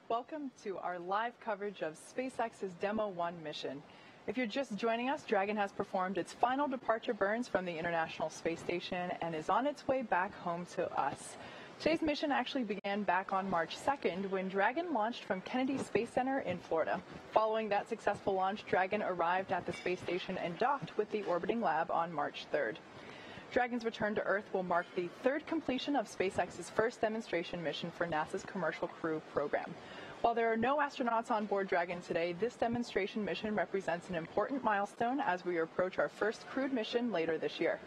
Welcome to our live coverage of SpaceX's Demo 1 mission. If you're just joining us, Dragon has performed its final departure burns from the International Space Station and is on its way back home to us. Today's mission actually began back on March 2nd when Dragon launched from Kennedy Space Center in Florida. Following that successful launch, Dragon arrived at the space station and docked with the orbiting lab on March 3rd. Dragon's return to Earth will mark the third completion of SpaceX's first demonstration mission for NASA's Commercial Crew program. While there are no astronauts on board Dragon today, this demonstration mission represents an important milestone as we approach our first crewed mission later this year.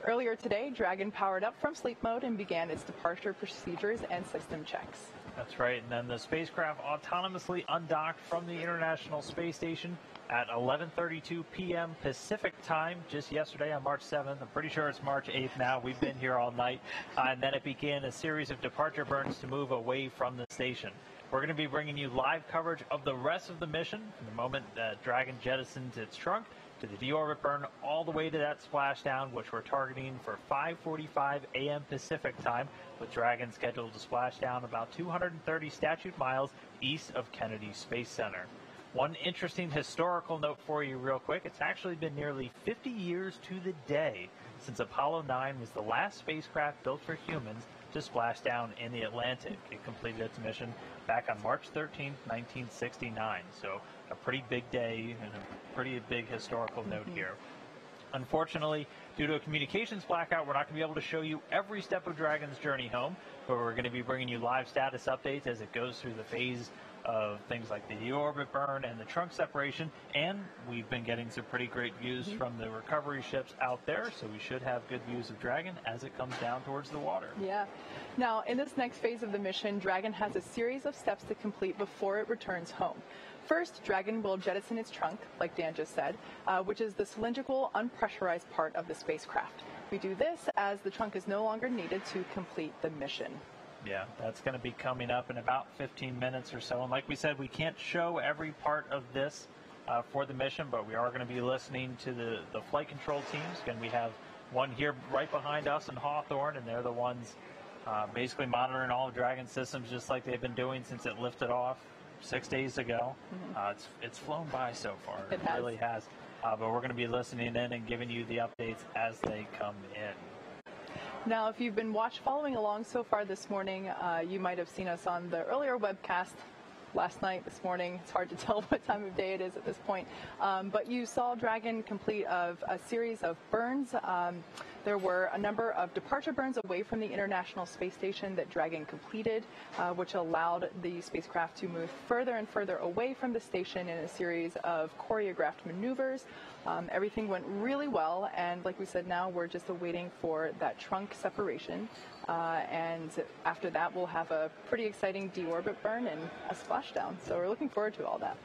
Earlier today, Dragon powered up from sleep mode and began its departure procedures and system checks. That's right, and then the spacecraft autonomously undocked from the International Space Station at 11:32 p.m. Pacific time just yesterday on March 7th. I'm pretty sure it's March 8th now. We've been here all night. And then it began a series of departure burns to move away from the station. We're going to be bringing you live coverage of the rest of the mission from the moment that Dragon jettisons its trunk to the deorbit burn all the way to that splashdown, which we're targeting for 5:45 a.m. Pacific time, with Dragon scheduled to splash down about 230 statute miles east of Kennedy Space Center. One interesting historical note for you real quick, it's actually been nearly 50 years to the day since Apollo 9 was the last spacecraft built for humans to splash down in the Atlantic. It completed its mission back on March 13, 1969. So a pretty big day and a pretty big historical note here. Unfortunately, due to a communications blackout, we're not going to be able to show you every step of Dragon's journey home, but we're going to be bringing you live status updates as it goes through the phase of things like the deorbit burn and the trunk separation, and we've been getting some pretty great views from the recovery ships out there, so we should have good views of Dragon as it comes down towards the water. Yeah. Now, in this next phase of the mission, Dragon has a series of steps to complete before it returns home. First, Dragon will jettison its trunk, like Dan just said, which is the cylindrical, unpressurized part of the spacecraft. We do this as the trunk is no longer needed to complete the mission. Yeah, that's going to be coming up in about 15 minutes or so. And like we said, we can't show every part of this for the mission, but we are going to be listening to the flight control teams. Again, we have one here right behind us in Hawthorne, and they're the ones basically monitoring all of Dragon's systems just like they've been doing since it lifted off 6 days ago. It's flown by so far. It really has. But we're going to be listening in and giving you the updates as they come in. Now, if you've been following along so far this morning, you might have seen us on the earlier webcast last night, this morning. It's hard to tell what time of day it is at this point. But you saw Dragon complete a series of burns. There were a number of departure burns away from the International Space Station that Dragon completed, which allowed the spacecraft to move further and further away from the station in a series of choreographed maneuvers. Everything went really well, and like we said, now we're just awaiting for that trunk separation. And after that, we'll have a pretty exciting deorbit burn and a splashdown. So we're looking forward to all that.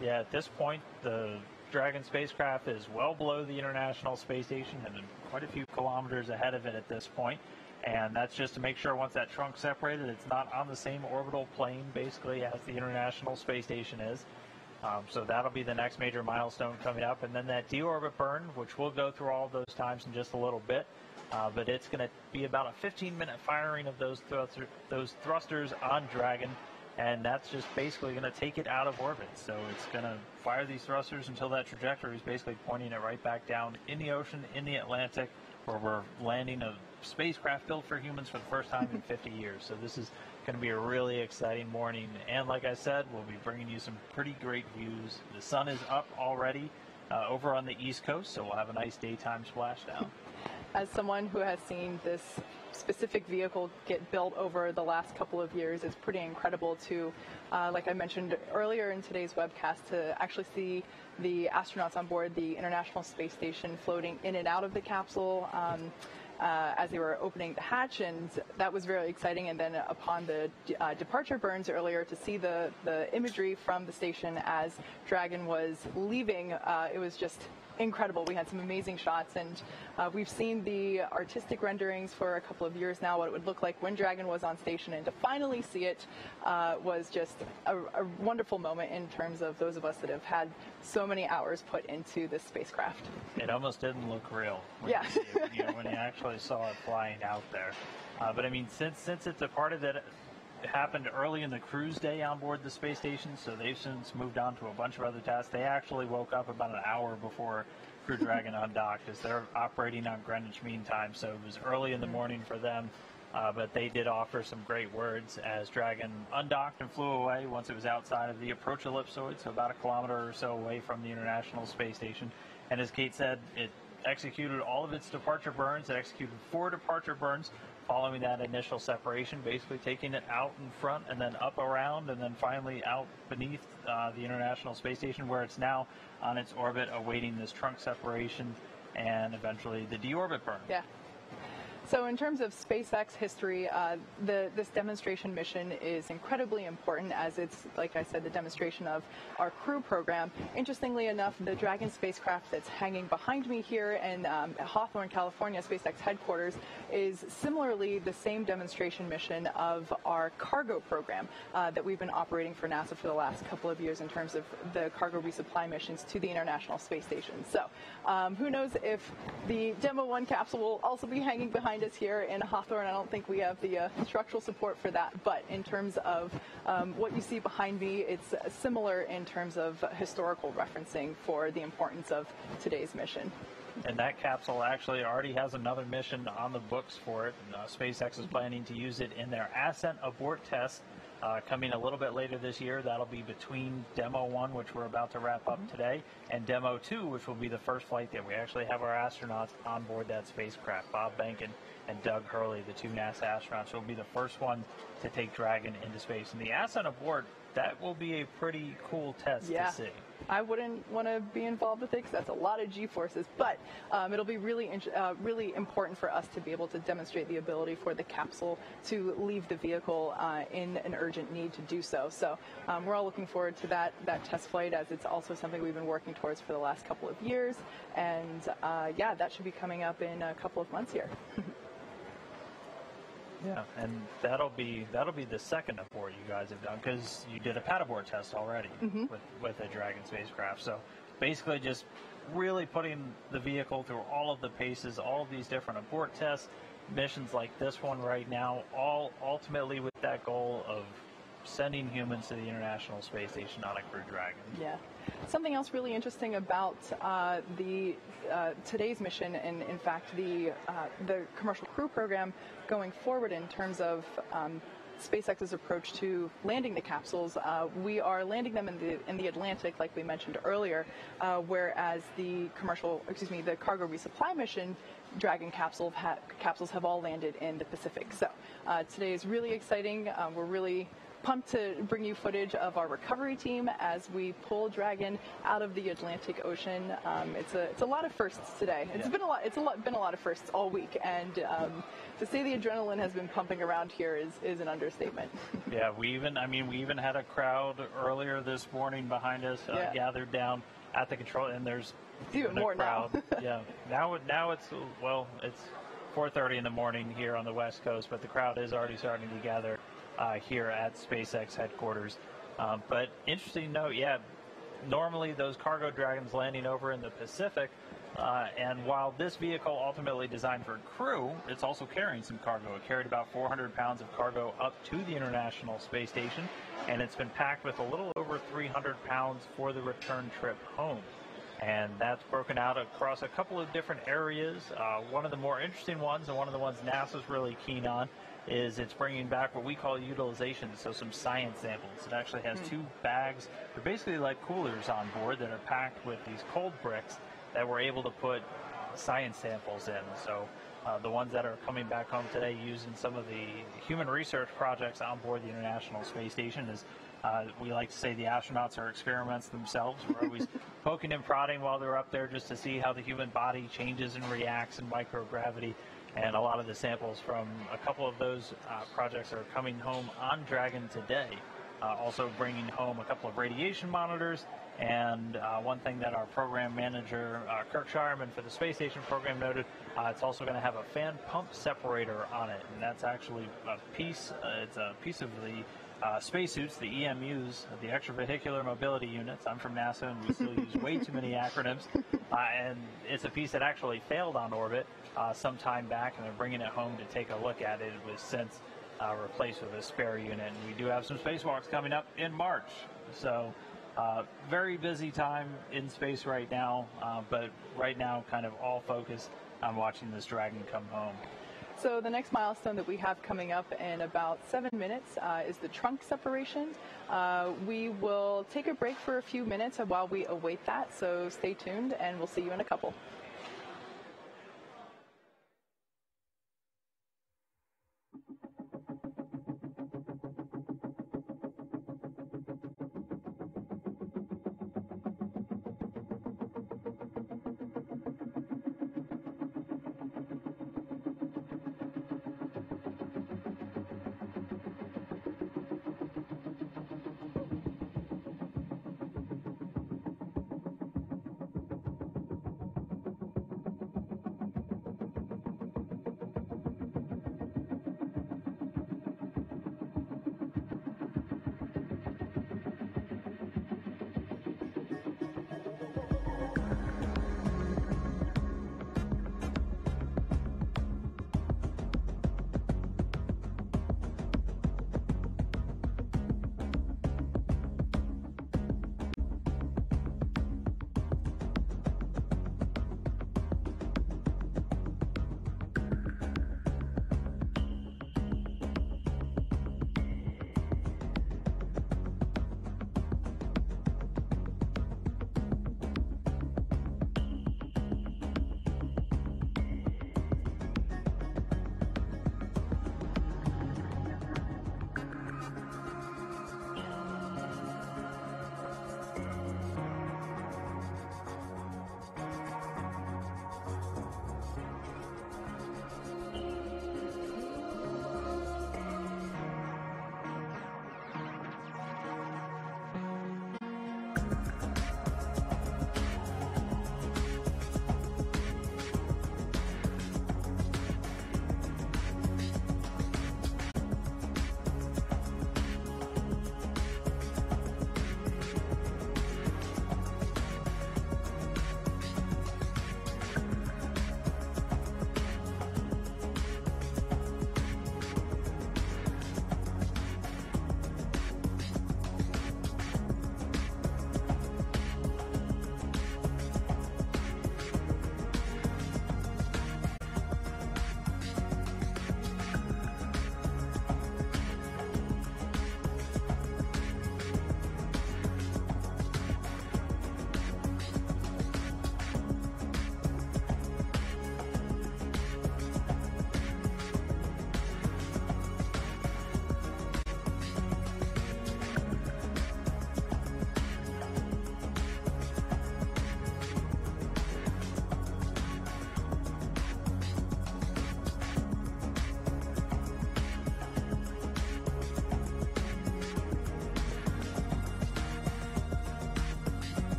Yeah, at this point, the Dragon spacecraft is well below the International Space Station and quite a few kilometers ahead of it at this point. And that's just to make sure once that trunk's separated, it's not on the same orbital plane, basically, as the International Space Station is. So that'll be the next major milestone coming up. And then that deorbit burn, which we'll go through all of those times in just a little bit. But it's going to be about a 15-minute firing of those thrusters on Dragon. And that's just basically going to take it out of orbit. So it's going to fire these thrusters until that trajectory is basically pointing it right back down in the ocean, in the Atlantic, where we're landing a spacecraft built for humans for the first time in 50 years. So this is going to be a really exciting morning. And like I said, we'll be bringing you some pretty great views. The sun is up already over on the East Coast, so we'll have a nice daytime splashdown. As someone who has seen this specific vehicle get built over the last couple of years, it's pretty incredible to, like I mentioned earlier in today's webcast, to actually see the astronauts on board the International Space Station floating in and out of the capsule as they were opening the hatch, and that was very exciting. And then upon the departure burns earlier, to see the imagery from the station as Dragon was leaving, it was just incredible. We had some amazing shots, and we've seen the artistic renderings for a couple of years now, what it would look like when Dragon was on station, and to finally see it was just a wonderful moment in terms of those of us that have had so many hours put into this spacecraft. It almost didn't look real when when you actually saw it flying out there. But I mean, since it departed happened early in the cruise day on board the space station, so they've since moved on to a bunch of other tasks. They actually woke up about an hour before Crew Dragon undocked, as they're operating on Greenwich Mean Time, so it was early in the morning for them. But they did offer some great words as Dragon undocked and flew away once it was outside of the approach ellipsoid, so about a kilometer or so away from the International Space Station. And as Kate said, it executed all of its departure burns. It executed 4 departure burns following that initial separation, basically taking it out in front and then up around and then finally out beneath the International Space Station, where it's now on its orbit awaiting this trunk separation and eventually the deorbit burn. Yeah. So in terms of SpaceX history, this demonstration mission is incredibly important, as it's, like I said, the demonstration of our crew program. Interestingly enough, the Dragon spacecraft that's hanging behind me here in Hawthorne, California, SpaceX headquarters, is similarly the same demonstration mission of our cargo program that we've been operating for NASA for the last couple of years in terms of the cargo resupply missions to the International Space Station. So who knows if the Demo 1 capsule will also be hanging behind us here in Hawthorne. I don't think we have the structural support for that, but in terms of what you see behind me, it's similar in terms of historical referencing for the importance of today's mission. And that capsule actually already has another mission on the books for it. And, SpaceX is planning to use it in their ascent abort test coming a little bit later this year. That'll be between Demo 1, which we're about to wrap up today, and Demo 2, which will be the first flight that we actually have our astronauts on board that spacecraft. Bob Behnken and Doug Hurley, the 2 NASA astronauts, will be the first one to take Dragon into space. And the ascent abort, that will be a pretty cool test to see. I wouldn't want to be involved with it because that's a lot of G-forces, but it'll be really important for us to be able to demonstrate the ability for the capsule to leave the vehicle in an urgent need to do so. So we're all looking forward to that test flight, as it's also something we've been working towards for the last couple of years. And yeah, that should be coming up in a couple of months here. Yeah, and that'll be the second abort you guys have done, because you did a pad abort test already with a Dragon spacecraft. So basically just really putting the vehicle through all of the paces, all of these different abort tests, missions like this one right now, all ultimately with that goal of sending humans to the International Space Station on a Crew Dragon. Yeah. Something else really interesting about today's mission, and in fact the commercial crew program going forward in terms of SpaceX's approach to landing the capsules, we are landing them in the Atlantic, like we mentioned earlier, whereas the cargo resupply mission Dragon capsules have all landed in the Pacific. So today is really exciting. We're really pumped to bring you footage of our recovery team as we pull Dragon out of the Atlantic Ocean. It's a lot of firsts today. It's been a lot of firsts all week, and to say the adrenaline has been pumping around here is an understatement. Yeah, we even had a crowd earlier this morning behind us gathered down at the control, and there's even more crowd. now. Yeah, now it's 4:30 in the morning here on the West Coast, but the crowd is already starting to gather here at SpaceX headquarters. But interesting note, normally those cargo Dragons landing over in the Pacific, and while this vehicle ultimately designed for crew, it's also carrying some cargo. It carried about 400 pounds of cargo up to the International Space Station, and it's been packed with a little over 300 pounds for the return trip home. And that's broken out across a couple of different areas. One of the more interesting ones, and one of the ones NASA's really keen on, is it's bringing back what we call utilization, so some science samples. It actually has 2 bags. They're basically like coolers on board that are packed with these cold bricks that we're able to put science samples in. So the ones that are coming back home today using some of the human research projects on board the International Space Station is, we like to say, the astronauts are experiments themselves. We're always poking and prodding while they're up there just to see how the human body changes and reacts in microgravity. And a lot of the samples from a couple of those projects are coming home on Dragon today. Also bringing home a couple of radiation monitors, and one thing that our program manager, Kirk Shireman for the Space Station program, noted, it's also going to have a fan pump separator on it, and that's actually a piece, it's a piece of the spacesuits, the EMUs, the extravehicular mobility units. I'm from NASA, and we still use way too many acronyms. And it's a piece that actually failed on orbit some time back, and they're bringing it home to take a look at it. It was since replaced with a spare unit. And we do have some spacewalks coming up in March. So very busy time in space right now, but right now kind of all focused on watching this Dragon come home. So the next milestone that we have coming up in about 7 minutes is the trunk separation. We will take a break for a few minutes while we await that, so stay tuned and we'll see you in a couple.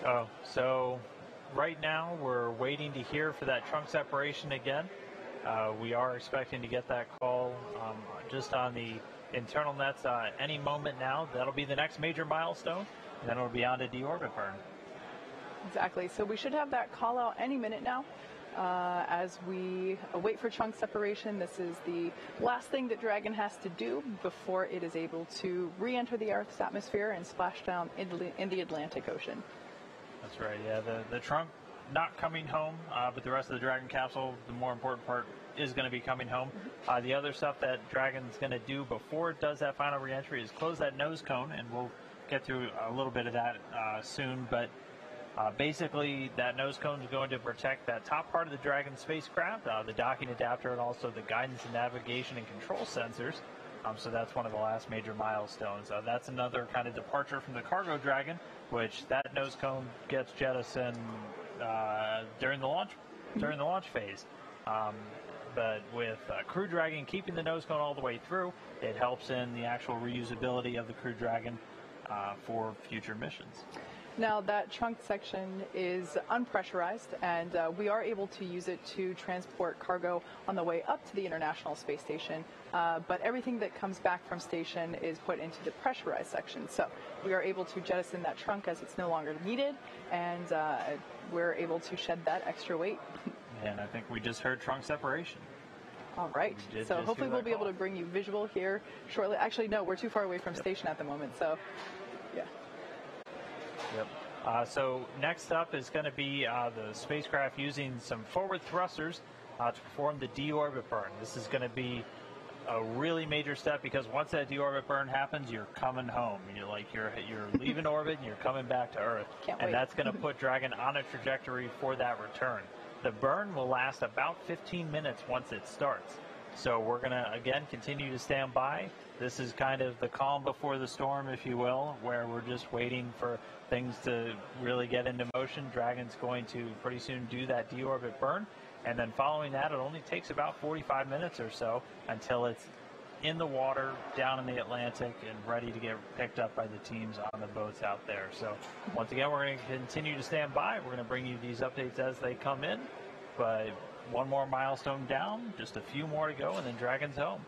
Oh, so right now we're waiting to hear for that trunk separation again. We are expecting to get that call just on the internal nets any moment now. That'll be the next major milestone, and then it'll be on to deorbit burn. Exactly. So we should have that call out any minute now. As we wait for trunk separation, this is the last thing that Dragon has to do before it is able to re-enter the Earth's atmosphere and splash down in the Atlantic Ocean. That's right, yeah. The trunk not coming home, but the rest of the Dragon capsule, the more important part, is going to be coming home. The other stuff that Dragon's going to do before it does that final re-entry is close that nose cone, and we'll get through a little bit of that soon, but basically that nose cone is going to protect that top part of the Dragon spacecraft, the docking adapter, and also the guidance and navigation and control sensors. So that's one of the last major milestones. That's another kind of departure from the cargo Dragon, which that nose cone gets jettisoned during the launch phase. But with Crew Dragon keeping the nose cone all the way through, it helps in the actual reusability of the Crew Dragon for future missions. Now that trunk section is unpressurized, and we are able to use it to transport cargo on the way up to the International Space Station, but everything that comes back from station is put into the pressurized section. So we are able to jettison that trunk as it's no longer needed, and we're able to shed that extra weight. And I think we just heard trunk separation. All right, so hopefully we'll be able to bring you visual here shortly. Actually, no, we're too far away from station at the moment, so yeah. Yep. So next up is going to be the spacecraft using some forward thrusters to perform the deorbit burn. This is going to be a really major step because once that deorbit burn happens, you're coming home. You're leaving orbit and you're coming back to Earth. Can't and wait. That's going to put Dragon on a trajectory for that return. The burn will last about 15 minutes once it starts. So we're going to, again, continue to stand by. This is kind of the calm before the storm, if you will, where we're just waiting for things to really get into motion. Dragon's going to pretty soon do that deorbit burn. And then following that, it only takes about 45 minutes or so until it's in the water, down in the Atlantic, and ready to get picked up by the teams on the boats out there. So once again, we're going to continue to stand by. We're going to bring you these updates as they come in. But one more milestone down, just a few more to go, and then Dragon's home.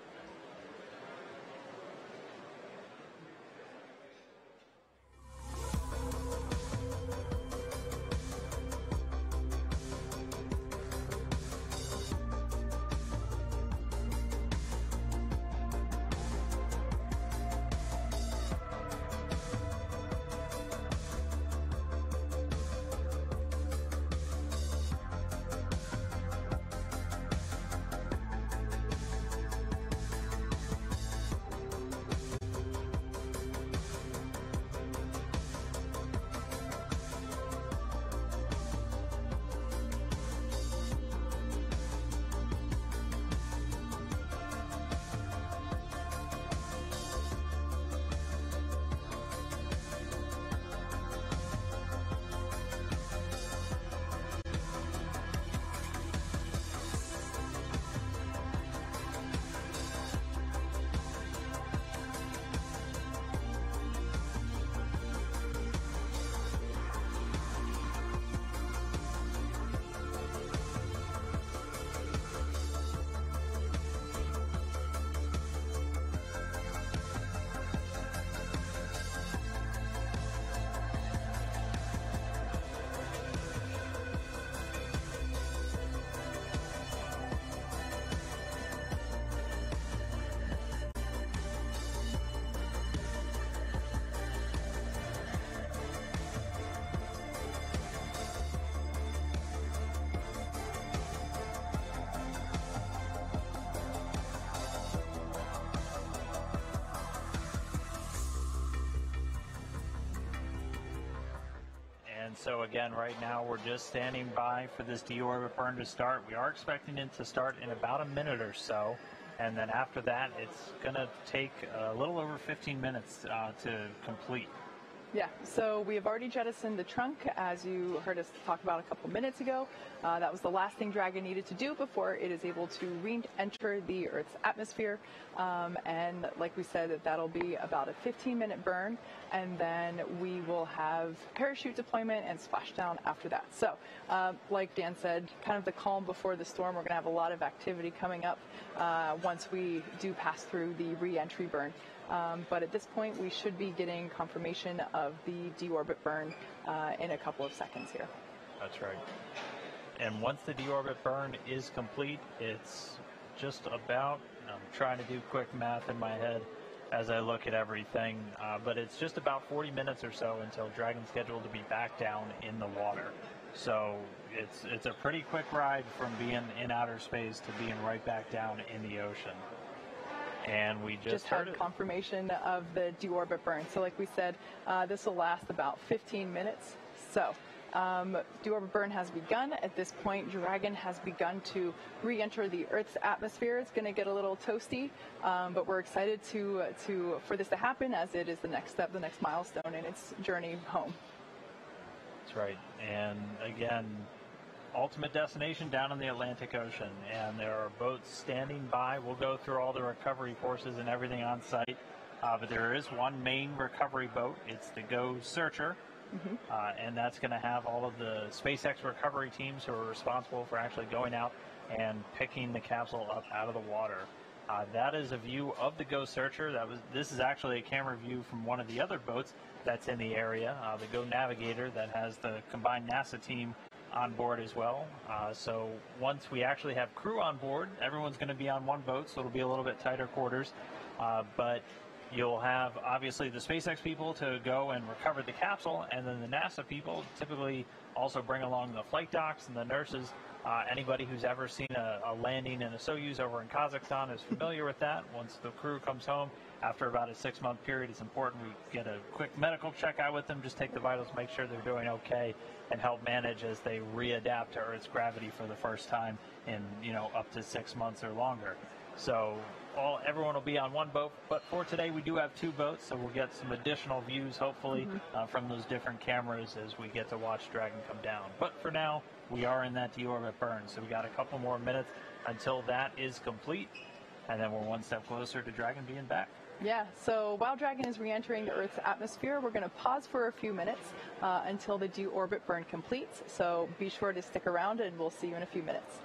So again, right now we're just standing by for this deorbit burn to start. We are expecting it to start in about a minute or so, and then after that, it's going to take a little over 15 minutes to complete. Yeah, so we have already jettisoned the trunk, as you heard us talk about a couple minutes ago. That was the last thing Dragon needed to do before it is able to re-enter the Earth's atmosphere. And like we said, that'll be about a 15-minute burn, and then we will have parachute deployment and splashdown after that. So, like Dan said, kind of the calm before the storm. We're going to have a lot of activity coming up once we do pass through the re-entry burn. But at this point, we should be getting confirmation of the deorbit burn in a couple of seconds here. That's right. And once the deorbit burn is complete, it's just about, I'm trying to do quick math in my head as I look at everything, but it's just about 40 minutes or so until Dragon's scheduled to be back down in the water. So it's a pretty quick ride from being in outer space to being right back down in the ocean. And we just had confirmation of the deorbit burn. So like we said, this will last about 15 minutes. So deorbit burn has begun. At this point, Dragon has begun to re-enter the Earth's atmosphere. It's going to get a little toasty, but we're excited for this to happen, as it is the next step, the next milestone in its journey home. That's right. And again, ultimate destination down in the Atlantic Ocean, and there are boats standing by. We'll go through all the recovery forces and everything on site, but there is one main recovery boat. It's the Go Searcher, and that's going to have all of the SpaceX recovery teams who are responsible for actually going out and picking the capsule up out of the water. That is a view of the Go Searcher. This is actually a camera view from one of the other boats that's in the area, the Go Navigator, that has the combined NASA team on board as well. So once we actually have crew on board, everyone's going to be on one boat, so it'll be a little bit tighter quarters. But you'll have, obviously, the SpaceX people to go and recover the capsule, and then the NASA people typically also bring along the flight docs and the nurses. Anybody who's ever seen a landing in a Soyuz over in Kazakhstan is familiar with that. Once the crew comes home, after about a 6-month period, it's important we get a quick medical check-out with them, just take the vitals, make sure they're doing okay, and help manage as they readapt to Earth's gravity for the first time in, up to 6 months or longer. So everyone will be on one boat, but for today we do have 2 boats, so we'll get some additional views, hopefully, from those different cameras as we get to watch Dragon come down. But for now, we are in that deorbit burn, so we got a couple more minutes until that is complete, and then we're one step closer to Dragon being back. Yeah, so while Dragon is re-entering the Earth's atmosphere, we're going to pause for a few minutes until the deorbit burn completes. So be sure to stick around, and we'll see you in a few minutes.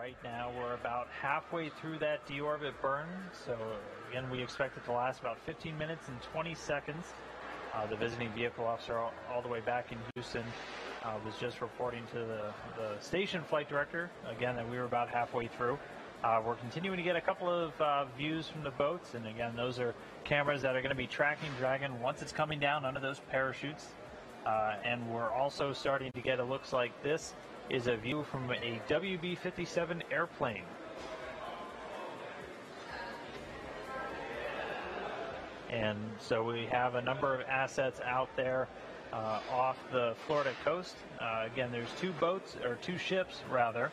right now. We're about halfway through that deorbit burn. So again, we expect it to last about 15 minutes and 20 seconds. The visiting vehicle officer all the way back in Houston was just reporting to the station flight director, again, that we were about halfway through. We're continuing to get a couple of views from the boats, and again, those are cameras that are going to be tracking Dragon once it's coming down under those parachutes. And we're also starting to get, it looks like this is a view from a WB-57 airplane. And so we have a number of assets out there off the Florida coast. Again, there's two ships rather,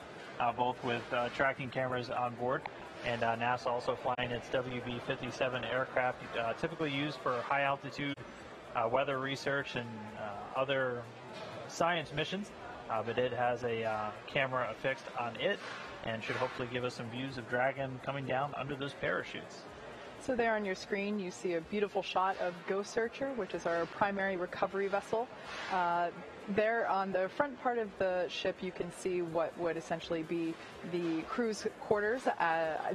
both with tracking cameras on board. And NASA also flying its WB-57 aircraft, typically used for high altitude weather research and other science missions. But it has a camera affixed on it and should hopefully give us some views of Dragon coming down under those parachutes. So there on your screen, you see a beautiful shot of Ghost Searcher, which is our primary recovery vessel. There on the front part of the ship, you can see what would essentially be the crew's quarters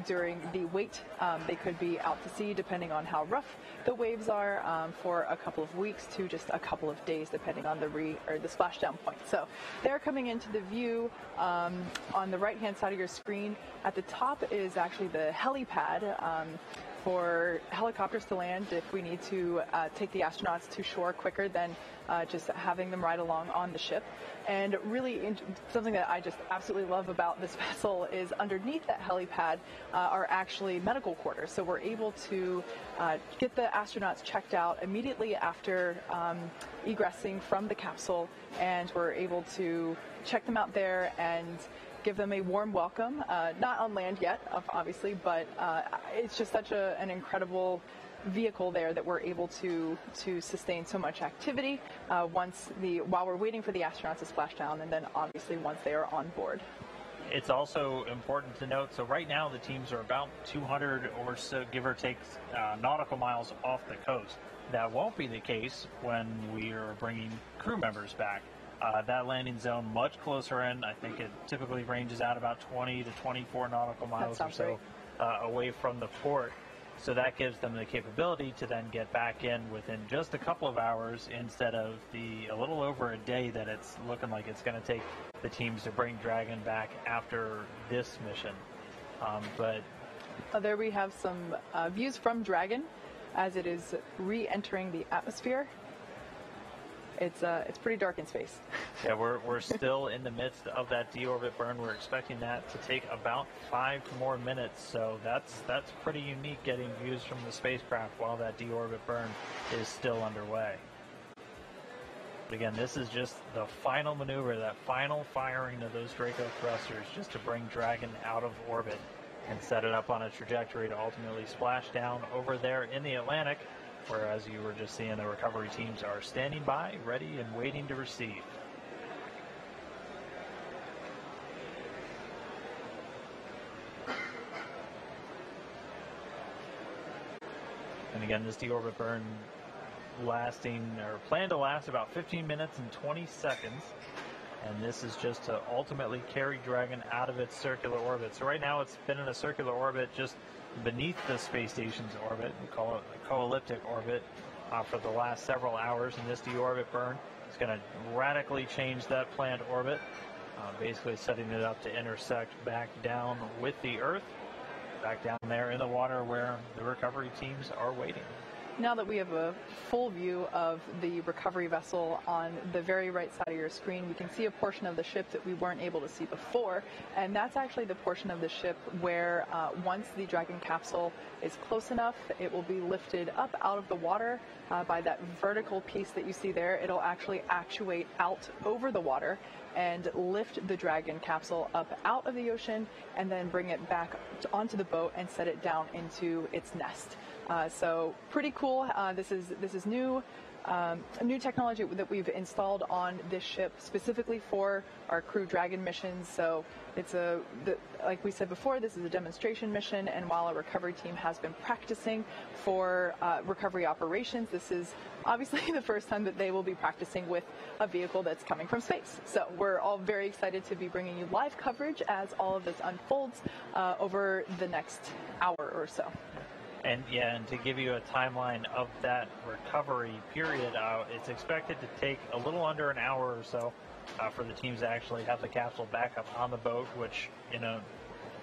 during the wait. They could be out to sea, depending on how rough the waves are, for a couple of weeks to just a couple of days, depending on the splashdown point. So they're coming into the view on the right-hand side of your screen. At the top is actually the helipad. For helicopters to land if we need to take the astronauts to shore quicker than just having them ride along on the ship. And really something that I just absolutely love about this vessel is underneath that helipad are actually medical quarters. So we're able to get the astronauts checked out immediately after egressing from the capsule, and we're able to check them out there and give them a warm welcome, not on land yet, obviously, but it's just such an incredible vehicle there that we're able to sustain so much activity while we're waiting for the astronauts to splash down, and then obviously once they are on board. It's also important to note, so right now the teams are about 200 or so, give or take, nautical miles off the coast. That won't be the case when we are bringing crew members back. That landing zone much closer in. I think it typically ranges out about 20 to 24 nautical miles or so away from the port. So that gives them the capability to then get back in within just a couple of hours instead of a little over a day that it's looking like it's going to take the teams to bring Dragon back after this mission. There we have some views from Dragon as it is re-entering the atmosphere. It's pretty dark in space. Yeah, we're still in the midst of that deorbit burn. We're expecting that to take about 5 more minutes, so that's pretty unique, getting views from the spacecraft while that deorbit burn is still underway. But again, this is just the final maneuver, that final firing of those Draco thrusters, just to bring Dragon out of orbit and set it up on a trajectory to ultimately splash down over there in the Atlantic, where, as you were just seeing, the recovery teams are standing by, ready and waiting to receive. And again, this deorbit burn planned to last about 15 minutes and 20 seconds. And this is just to ultimately carry Dragon out of its circular orbit. So right now it's been in a circular orbit just beneath the space station's orbit. We call it a co-elliptic orbit for the last several hours. And this deorbit burn is going to radically change that planned orbit, basically setting it up to intersect back down with the Earth, back down there in the water where the recovery teams are waiting. Now that we have a full view of the recovery vessel on the very right side of your screen, we can see a portion of the ship that we weren't able to see before, and that's actually the portion of the ship where once the Dragon capsule is close enough, it will be lifted up out of the water by that vertical piece that you see there. It'll actually actuate out over the water and lift the Dragon capsule up out of the ocean and then bring it back onto the boat and set it down into its nest. So pretty cool. This is new new technology that we've installed on this ship specifically for our Crew Dragon missions. So it's like we said before, this is a demonstration mission, and while our recovery team has been practicing for recovery operations, this is obviously the first time that they will be practicing with a vehicle that's coming from space. So we're all very excited to be bringing you live coverage as all of this unfolds over the next hour or so. And and to give you a timeline of that recovery period, it's expected to take a little under an hour or so for the teams to actually have the capsule back up on the boat, which in a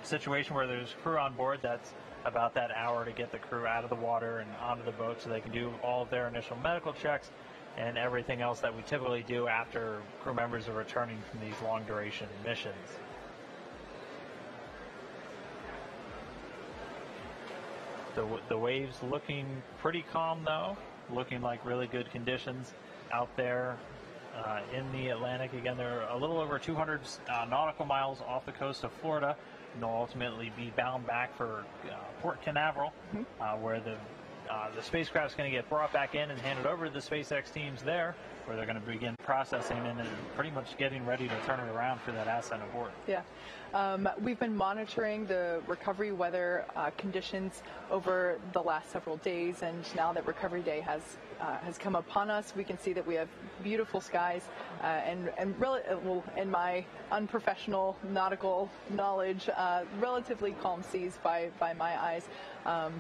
situation where there's crew on board, that's about that hour to get the crew out of the water and onto the boat so they can do all of their initial medical checks and everything else that we typically do after crew members are returning from these long duration missions. The waves looking pretty calm, though, looking like really good conditions out there in the Atlantic. Again, they're a little over 200 nautical miles off the coast of Florida, and they'll ultimately be bound back for Port Canaveral, where the spacecraft's going to get brought back in and handed over to the SpaceX teams there, where they're going to begin processing and pretty much getting ready to turn it around for that ascent aboard. Yeah. We've been monitoring the recovery weather conditions over the last several days, and now that Recovery Day has come upon us, we can see that we have beautiful skies and in my unprofessional nautical knowledge, relatively calm seas by my eyes.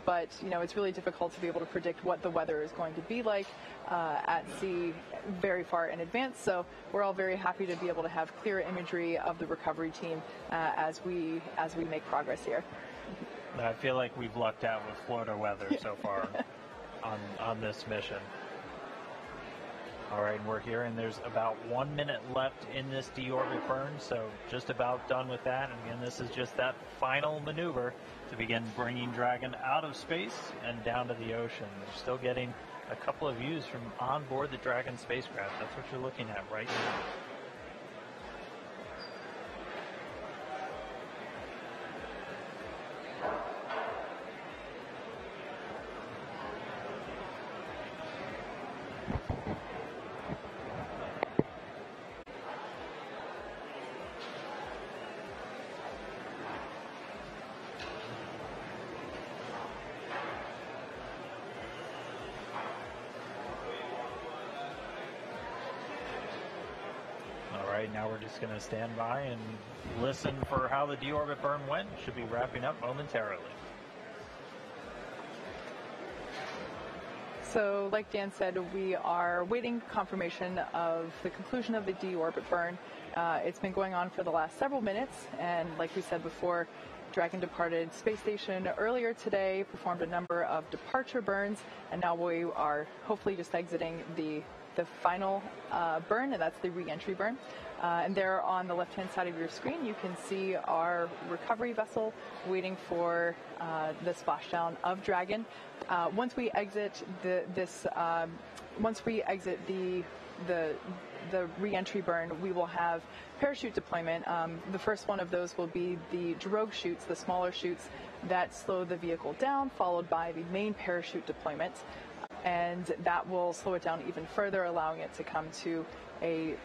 But it's really difficult to be able to predict what the weather is going to be like at sea very far in advance. So we're all very happy to be able to have clear imagery of the recovery team as we make progress here. I feel like we've lucked out with Florida weather so far on this mission. All right, we're here, and there's about 1 minute left in this deorbit burn, so just about done with that. And again, this is just that final maneuver to begin bringing Dragon out of space and down to the ocean. We're still getting a couple of views from on board the Dragon spacecraft. That's what you're looking at right now. Now we're just going to stand by and listen for how the deorbit burn went. Should be wrapping up momentarily. So, like Dan said, we are waiting confirmation of the conclusion of the deorbit burn. It's been going on for the last several minutes, and like we said before, Dragon departed space station earlier today, performed a number of departure burns, and now we are hopefully just exiting the final burn, and that's the re-entry burn. And there on the left-hand side of your screen, you can see our recovery vessel waiting for the splashdown of Dragon. Once we exit the re-entry burn, we will have parachute deployment. The first one of those will be the drogue chutes, the smaller chutes that slow the vehicle down, followed by the main parachute deployment. And that will slow it down even further, allowing it to come to a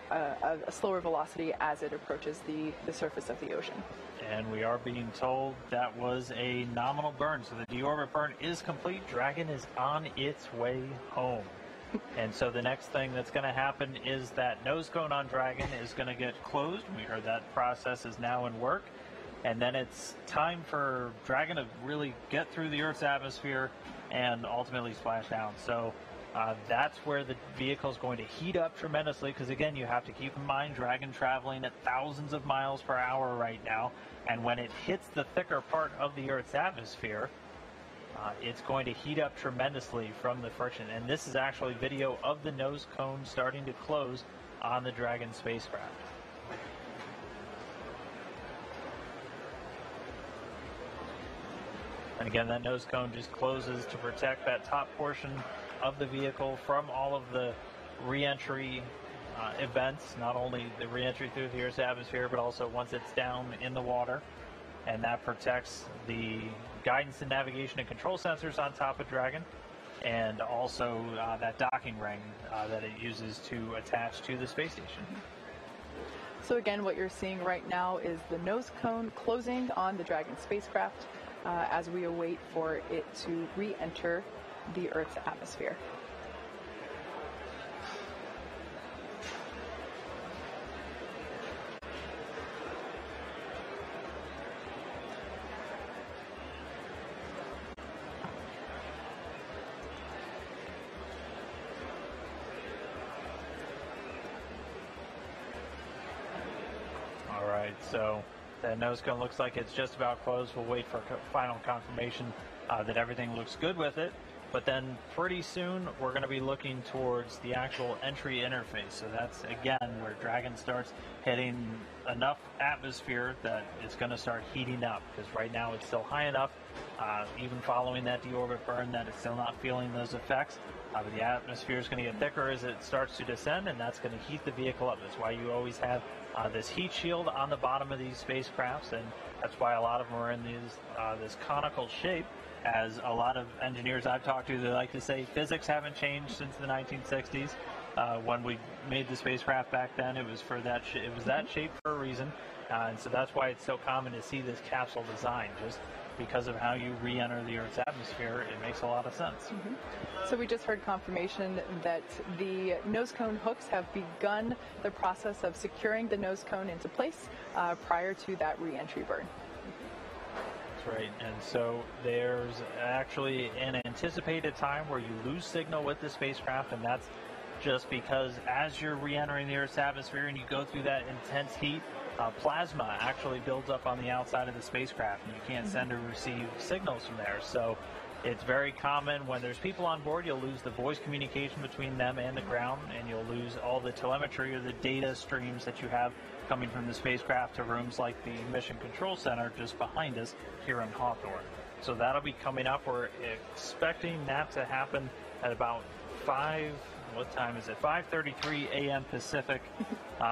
slower velocity as it approaches the surface of the ocean. And we are being told that was a nominal burn, so the deorbit burn is complete. Dragon is on its way home. And so the next thing that's going to happen is that nose cone on Dragon is going to get closed. We heard that process is now in work. And then it's time for Dragon to really get through the Earth's atmosphere and ultimately splash down. So that's where the vehicle is going to heat up tremendously, because again, you have to keep in mind Dragon traveling at thousands of miles per hour right now, and when it hits the thicker part of the Earth's atmosphere, it's going to heat up tremendously from the friction. And this is actually video of the nose cone starting to close on the Dragon spacecraft. And again, that nose cone just closes to protect that top portion of the vehicle from all of the re-entry events, not only the re-entry through the Earth's atmosphere, but also once it's down in the water. And that protects the guidance and navigation and control sensors on top of Dragon. and also that docking ring that it uses to attach to the space station. So again, what you're seeing right now is the nose cone closing on the Dragon spacecraft as we await for it to re-enter the Earth's atmosphere. All right, so that nose cone looks like it's just about closed. We'll wait for final confirmation that everything looks good with it. But then pretty soon we're going to be looking towards the actual entry interface. So that's, again, where Dragon starts hitting enough atmosphere that it's going to start heating up. Because right now it's still high enough, even following that deorbit burn, that it's still not feeling those effects. But the atmosphere is going to get thicker as it starts to descend, and that's going to heat the vehicle up. That's why you always have this heat shield on the bottom of these spacecrafts, and that's why a lot of them are in this conical shape. As a lot of engineers I've talked to, they like to say physics haven't changed since the 1960s. When we made the spacecraft back then, it was for that it was that shape for a reason, and so that's why it's so common to see this capsule design. Just because of how you re-enter the Earth's atmosphere, it makes a lot of sense. So we just heard confirmation that the nose cone hooks have begun the process of securing the nose cone into place prior to that re-entry burn. That's right, and so there's actually an anticipated time where you lose signal with the spacecraft, and that's just because as you're re-entering the Earth's atmosphere and you go through that intense heat, plasma actually builds up on the outside of the spacecraft, and you can't send or receive signals from there. So it's very common when there's people on board, you'll lose the voice communication between them and the ground, and you'll lose all the telemetry or the data streams that you have coming from the spacecraft to rooms like the Mission Control Center just behind us here in Hawthorne. So that'll be coming up. We're expecting that to happen at about 5:33 a.m. Pacific.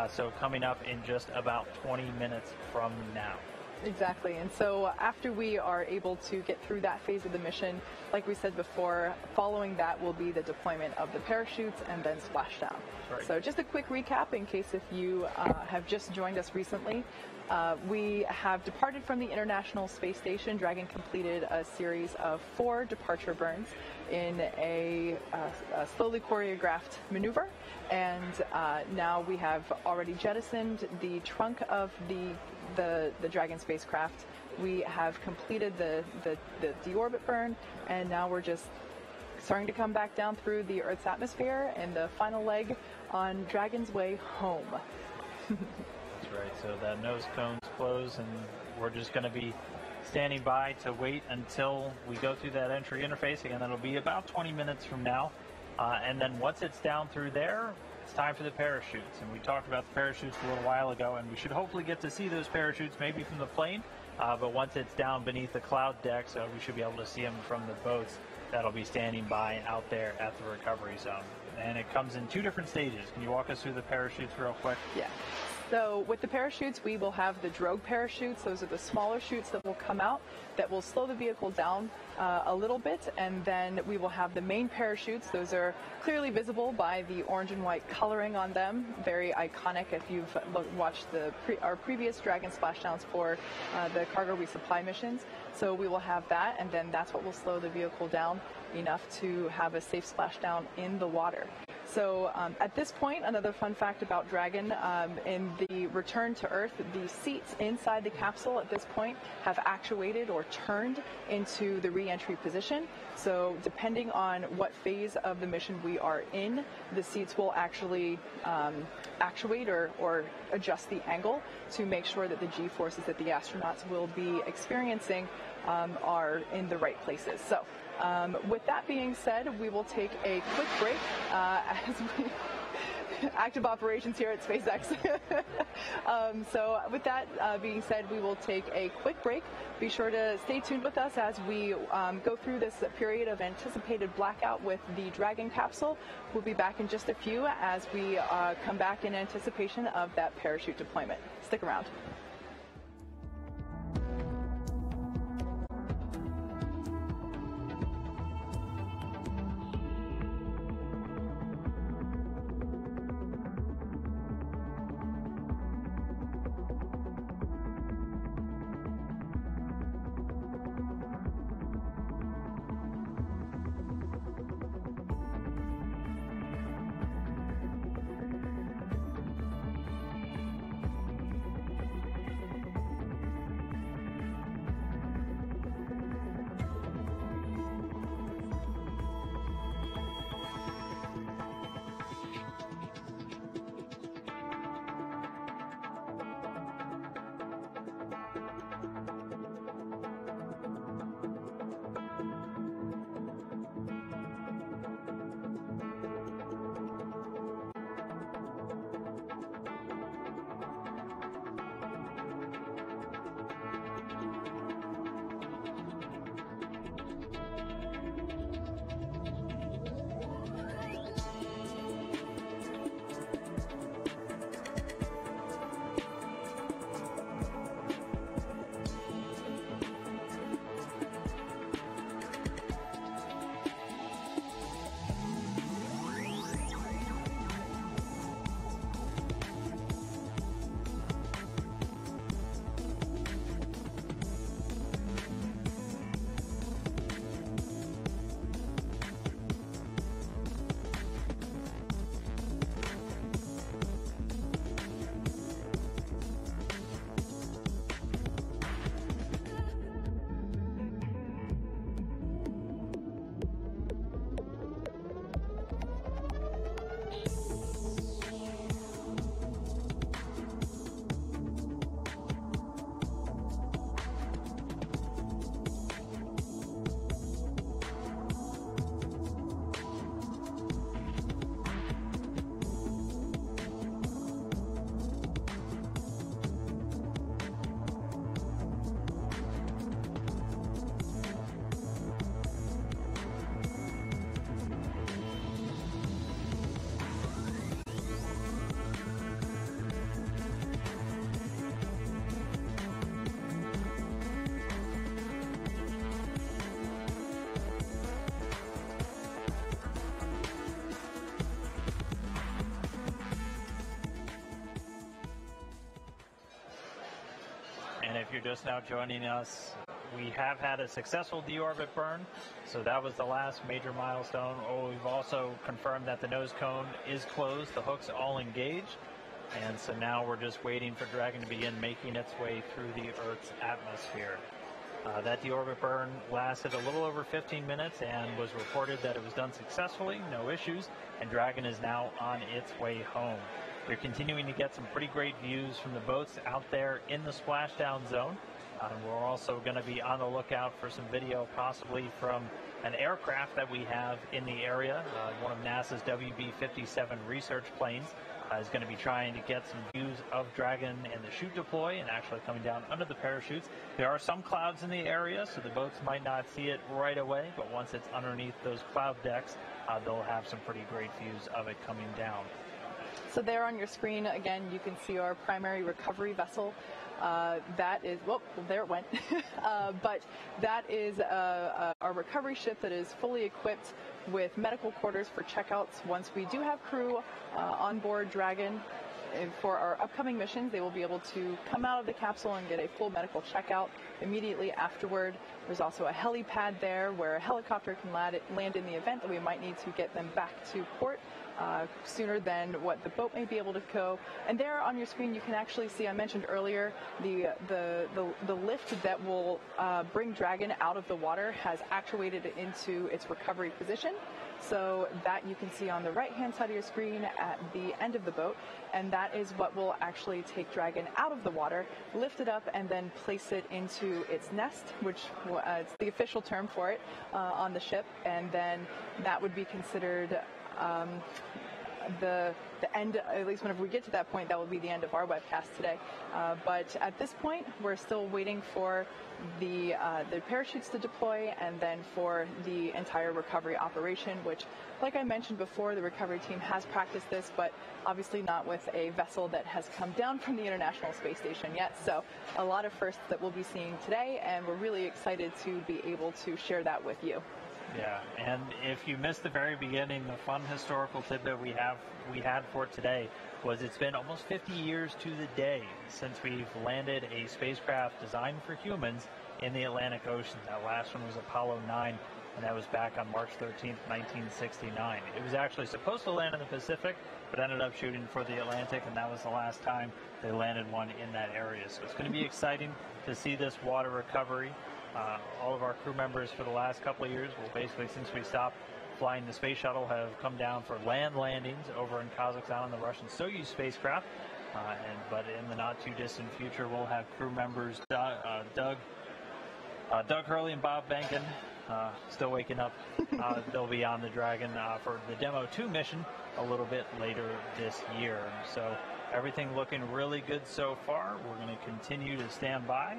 So coming up in just about 20 minutes from now. Exactly, and so after we are able to get through that phase of the mission, like we said before, following that will be the deployment of the parachutes and then splashdown. Right. So just a quick recap in case if you have just joined us recently. We have departed from the International Space Station. Dragon completed a series of 4 departure burns in a slowly choreographed maneuver, and now we have already jettisoned the trunk of the Dragon spacecraft. We have completed the deorbit burn, and now we're just starting to come back down through the Earth's atmosphere and the final leg on Dragon's way home. That's right, so that nose cone's closed, and we're just going to be standing by to wait until we go through that entry interface. Again, that'll be about 20 minutes from now. And then once it's down through there, it's time for the parachutes. And we talked about the parachutes a little while ago, and we should hopefully get to see those parachutes maybe from the plane. But once it's down beneath the cloud deck, so we should be able to see them from the boats that'll be standing by out there at the recovery zone. And it comes in 2 different stages. Can you walk us through the parachutes real quick? Yeah. So with the parachutes, we will have the drogue parachutes. Those are the smaller chutes that will come out that will slow the vehicle down a little bit. And then we will have the main parachutes. Those are clearly visible by the orange and white coloring on them. Very iconic if you've watched our previous Dragon splashdowns for the cargo resupply missions. So we will have that, and then that's what will slow the vehicle down enough to have a safe splashdown in the water. So at this point, another fun fact about Dragon, in the return to Earth, the seats inside the capsule at this point have actuated or turned into the re-entry position. So depending on what phase of the mission we are in, the seats will actually actuate or adjust the angle to make sure that the G-forces that the astronauts will be experiencing are in the right places. So with that being said, we will take a quick break as we active operations here at SpaceX. So with that being said, we will take a quick break. Be sure to stay tuned with us as we go through this period of anticipated blackout with the Dragon capsule. We'll be back in just a few as we come back in anticipation of that parachute deployment. Stick around. you're just now joining us, we have had a successful deorbit burn, so that was the last major milestone. We've also confirmed that the nose cone is closed, the hook's all engaged, and so now we're just waiting for Dragon to begin making its way through the Earth's atmosphere. That deorbit burn lasted a little over 15 minutes and was reported that it was done successfully, no issues, and Dragon is now on its way home. We're continuing to get some pretty great views from the boats out there in the splashdown zone. We're also going to be on the lookout for some video possibly from an aircraft that we have in the area. One of NASA's WB-57 research planes is going to be trying to get some views of Dragon and the chute deploy and actually coming down under the parachutes. There are some clouds in the area, so the boats might not see it right away, but once it's underneath those cloud decks, they'll have some pretty great views of it coming down. So there on your screen, again, you can see our primary recovery vessel. That is, well, there it went. But that is our recovery ship that is fully equipped with medical quarters for checkouts. Once we do have crew on board Dragon for our upcoming missions, they will be able to come out of the capsule and get a full medical checkout immediately afterward. There's also a helipad there where a helicopter can land in the event that we might need to get them back to port sooner than what the boat may be able to go. And there on your screen you can actually see, I mentioned earlier, the lift that will bring Dragon out of the water has actuated it into its recovery position. So that you can see on the right-hand side of your screen at the end of the boat, and that is what will actually take Dragon out of the water, lift it up, and then place it into its nest, which is the official term for it on the ship, and then that would be considered the end, at least whenever we get to that point, that will be the end of our webcast today. But at this point, we're still waiting for the parachutes to deploy and then for the entire recovery operation, which, like I mentioned before, the recovery team has practiced this, but obviously not with a vessel that has come down from the International Space Station yet. So a lot of firsts that we'll be seeing today, and we're really excited to be able to share that with you. Yeah, and if you missed the very beginning, the fun historical tidbit we had for today was it's been almost 50 years to the day since we've landed a spacecraft designed for humans in the Atlantic Ocean. That last one was Apollo 9, and that was back on March 13th, 1969. It was actually supposed to land in the Pacific, but ended up shooting for the Atlantic, and that was the last time they landed one in that area. So it's going to be exciting to see this water recovery. All of our crew members for the last couple of years, well, basically since we stopped flying the space shuttle, have come down for land landings over in Kazakhstan on the Russian Soyuz spacecraft. But in the not too distant future, we'll have crew members Doug Hurley and Bob Benkin, still waking up. They'll be on the Dragon for the Demo 2 mission a little bit later this year. So everything looking really good so far. We're going to continue to stand by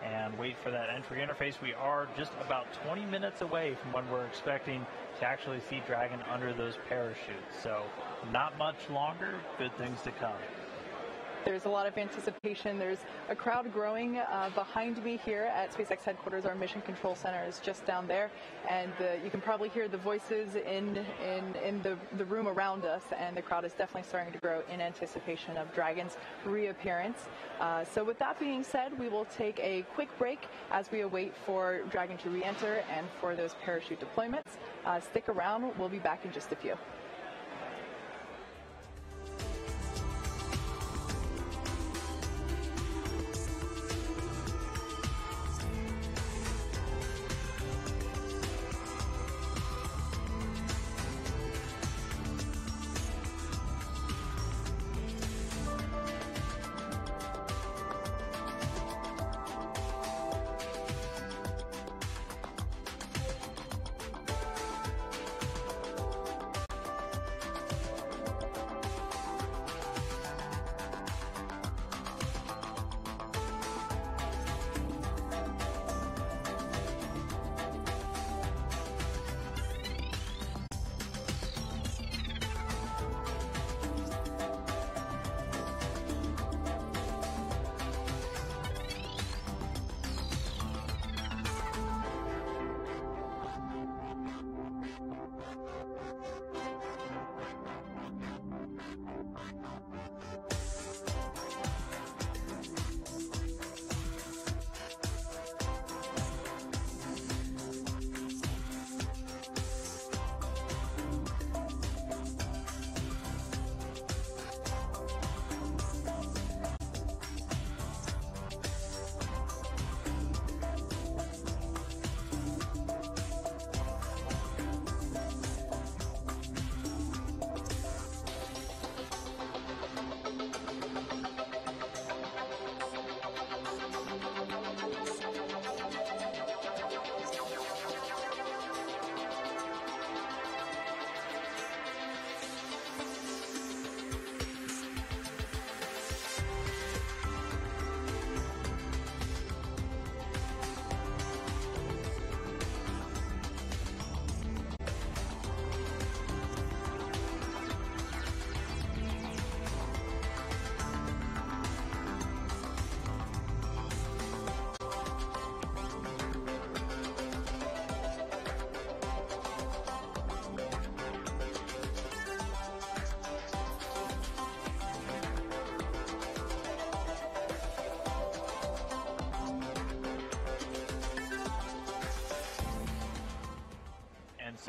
and wait for that entry interface. We are just about 20 minutes away from when we're expecting to actually see Dragon under those parachutes. So not much longer, good things to come. There's a lot of anticipation. There's a crowd growing behind me here at SpaceX headquarters. Our mission control center is just down there, and you can probably hear the voices in the room around us, and the crowd is definitely starting to grow in anticipation of Dragon's reappearance. So with that being said, we will take a quick break as we await for Dragon to re-enter and for those parachute deployments. Stick around. We'll be back in just a few.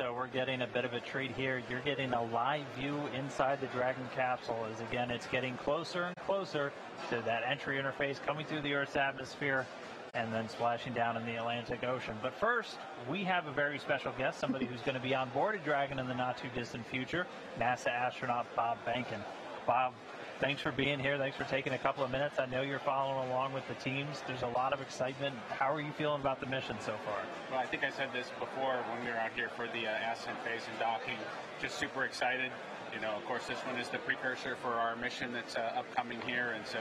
So we're getting a bit of a treat here. You're getting a live view inside the Dragon capsule as, again, it's getting closer and closer to that entry interface coming through the Earth's atmosphere and then splashing down in the Atlantic Ocean. But first, we have a very special guest, somebody who's going to be on board a Dragon in the not-too-distant future, NASA astronaut Bob Behnken. Bob, thanks for being here. Thanks for taking a couple of minutes. I know you're following along with the teams. There's a lot of excitement. How are you feeling about the mission so far? Well, I think I said this before when we were out here for the ascent phase and docking. Just super excited. You know, of course, this one is the precursor for our mission that's upcoming here. And so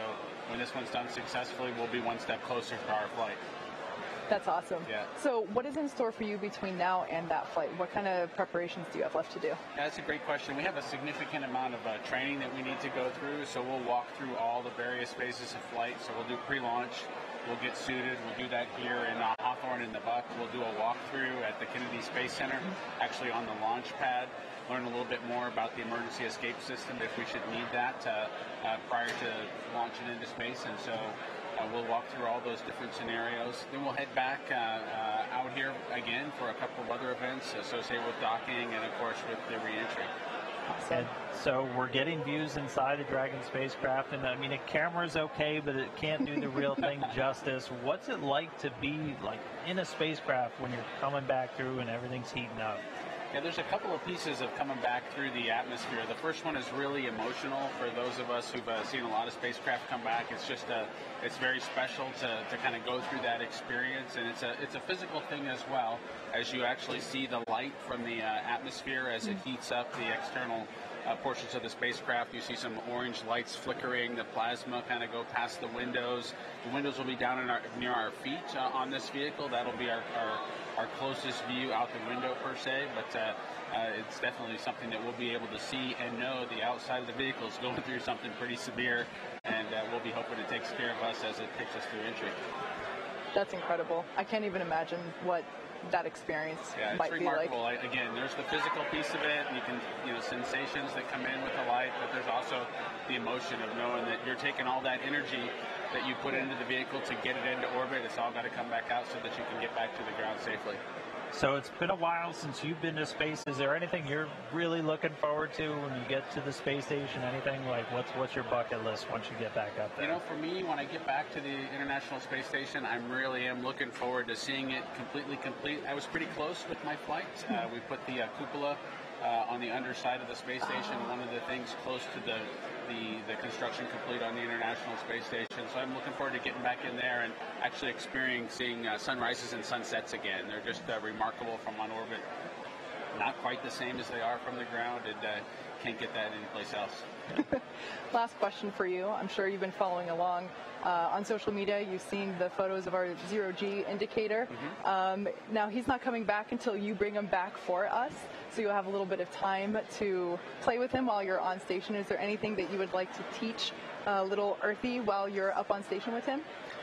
when this one's done successfully, we'll be one step closer to our flight. That's awesome. Yeah. So what is in store for you between now and that flight? What kind of preparations do you have left to do? Yeah, that's a great question. We have a significant amount of training that we need to go through. So we'll walk through all the various phases of flight. So we'll do pre-launch. We'll get suited. We'll do that here in Hawthorne in the Buck. We'll do a walkthrough at the Kennedy Space Center, actually on the launch pad. Learn a little bit more about the emergency escape system if we should need that prior to launching into space. And so we'll walk through all those different scenarios. Then we'll head back out here again for a couple of other events associated with docking and, of course, with the reentry. And so we're getting views inside the Dragon spacecraft, and I mean, a camera's okay, but it can't do the real thing justice. What's it like to be like in a spacecraft when you're coming back through and everything's heating up? Yeah, there's a couple of pieces of coming back through the atmosphere. The first one is really emotional for those of us who've seen a lot of spacecraft come back. It's just it's very special to kind of go through that experience, and it's a physical thing as well, as you actually see the light from the atmosphere as it heats up the external portions of the spacecraft. You see some orange lights flickering, the plasma kind of go past the windows. The windows will be down in near our feet on this vehicle. That'll be our closest view out the window per se, but it's definitely something that we'll be able to see and know the outside of the vehicle is going through something pretty severe, and we'll be hoping it takes care of us as it takes us through entry. That's incredible. I can't even imagine what that experience might be like. Remarkable. Again, there's the physical piece of it. You can, sensations that come in with the light, but there's also the emotion of knowing that you're taking all that energy that you put into the vehicle to get it into orbit. It's all got to come back out so that you can get back to the ground safely. So it's been a while since you've been to space. Is there anything you're really looking forward to when you get to the space station? Anything like what's your bucket list once you get back up there? For me, when I get back to the International Space Station, I really am looking forward to seeing it completely complete. I was pretty close with my flight. We put the cupola on the underside of the space station, one of the things close to the construction complete on the International Space Station. So I'm looking forward to getting back in there and actually experiencing sunrises and sunsets again. They're just remarkable from on orbit. Not quite the same as they are from the ground, and can't get that anyplace else. Last question for you. I'm sure you've been following along on social media. You've seen the photos of our zero-G indicator. Now, he's not coming back until you bring him back for us, so you'll have a little bit of time to play with him while you're on station. Is there anything that you would like to teach little Earthy while you're up on station with him?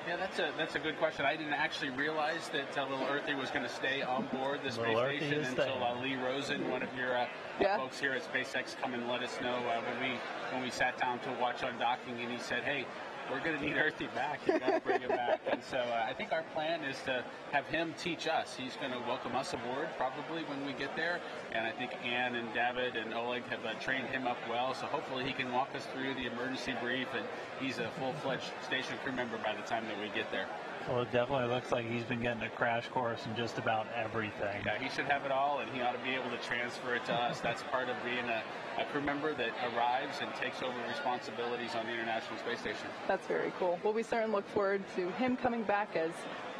Yeah, that's a good question. I didn't actually realize that little Earthy was going to stay on board the space station until Lee Rosen, one of your folks here at SpaceX, come and let us know when we sat down to watch undocking, and he said, "Hey, we're going to need Earthy back. You got to bring him back." And so I think our plan is to have him teach us. He's going to welcome us aboard probably when we get there. And I think Ann and David and Oleg have trained him up well. So hopefully he can walk us through the emergency brief, and he's a full-fledged station crew member by the time that we get there. Well, it definitely looks like he's been getting a crash course in just about everything. Yeah, he should have it all, and he ought to be able to transfer it to us. That's part of being a crew member that arrives and takes over responsibilities on the International Space Station. That's very cool. Well, we certainly look forward to him coming back as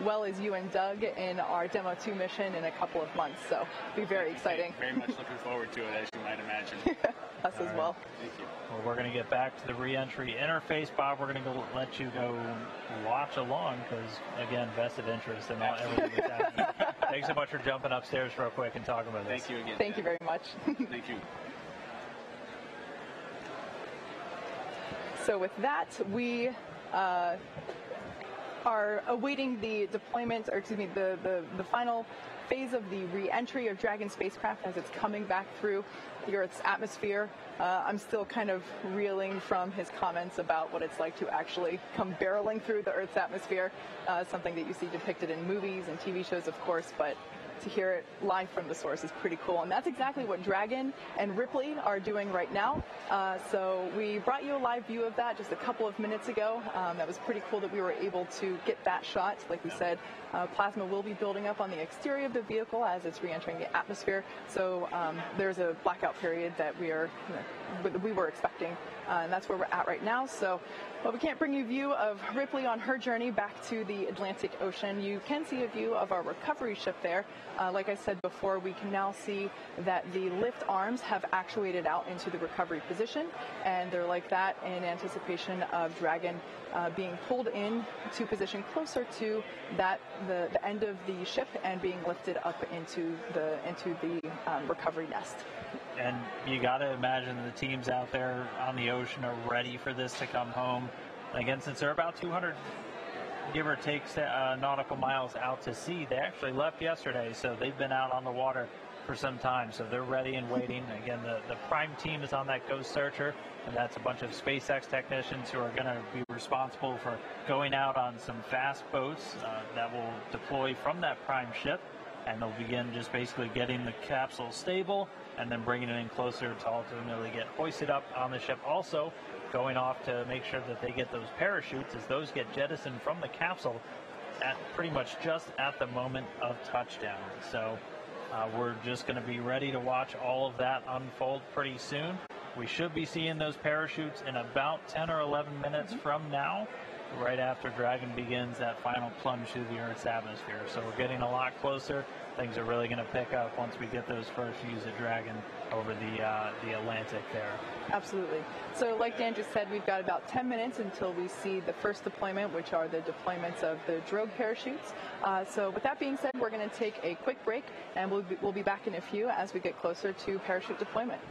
well as you and Doug in our Demo 2 mission in a couple of months. So it'll be very exciting. Very much looking forward to it, as you might imagine. Us as well. Thank you. Well, we're going to get back to the re-entry interface, Bob. We're going to let you go watch along because, again, vested interest in all everything that's happening. Thanks so much for jumping upstairs real quick and talking about this. Thank you again. Thank you very much. Thank you. So with that, we are awaiting the deployment, or excuse me, the final phase of the re-entry of Dragon spacecraft as it's coming back through the Earth's atmosphere. I'm still kind of reeling from his comments about what it's like to actually come barreling through the Earth's atmosphere, something that you see depicted in movies and TV shows, of course, but to hear it live from the source is pretty cool. And that's exactly what Dragon and Ripley are doing right now. So we brought you a live view of that just a couple of minutes ago. That was pretty cool that we were able to get that shot. Like we said, plasma will be building up on the exterior of the vehicle as it's re-entering the atmosphere. So there's a blackout period that we were expecting, and that's where we're at right now. So while we can't bring you a view of Ripley on her journey back to the Atlantic Ocean, you can see a view of our recovery ship there. Like I said before, we can now see that the lift arms have actuated out into the recovery position, and they're like that in anticipation of Dragon being pulled in to position closer to the end of the ship and being lifted up into the recovery nest. And you got to imagine the teams out there on the ocean are ready for this to come home. Again, since they're about 200, give or take, nautical miles out to sea, they actually left yesterday, so they've been out on the water for some time. So they're ready and waiting. Again, the prime team is on that Ghost Searcher, and that's a bunch of SpaceX technicians who are going to be responsible for going out on some fast boats that will deploy from that prime ship. And they'll begin just basically getting the capsule stable and then bringing it in closer to ultimately get hoisted up on the ship. Also, going off to make sure that they get those parachutes as those get jettisoned from the capsule at pretty much just at the moment of touchdown. So we're just going to be ready to watch all of that unfold pretty soon. We should be seeing those parachutes in about 10 or 11 minutes from now, right after Dragon begins that final plunge through the Earth's atmosphere. So we're getting a lot closer. Things are really going to pick up once we get those first views of Dragon over the Atlantic there. Absolutely. So like Dan just said, we've got about 10 minutes until we see the first deployment, which are the deployments of the drogue parachutes. So with that being said, we're going to take a quick break, and we'll be back in a few as we get closer to parachute deployment.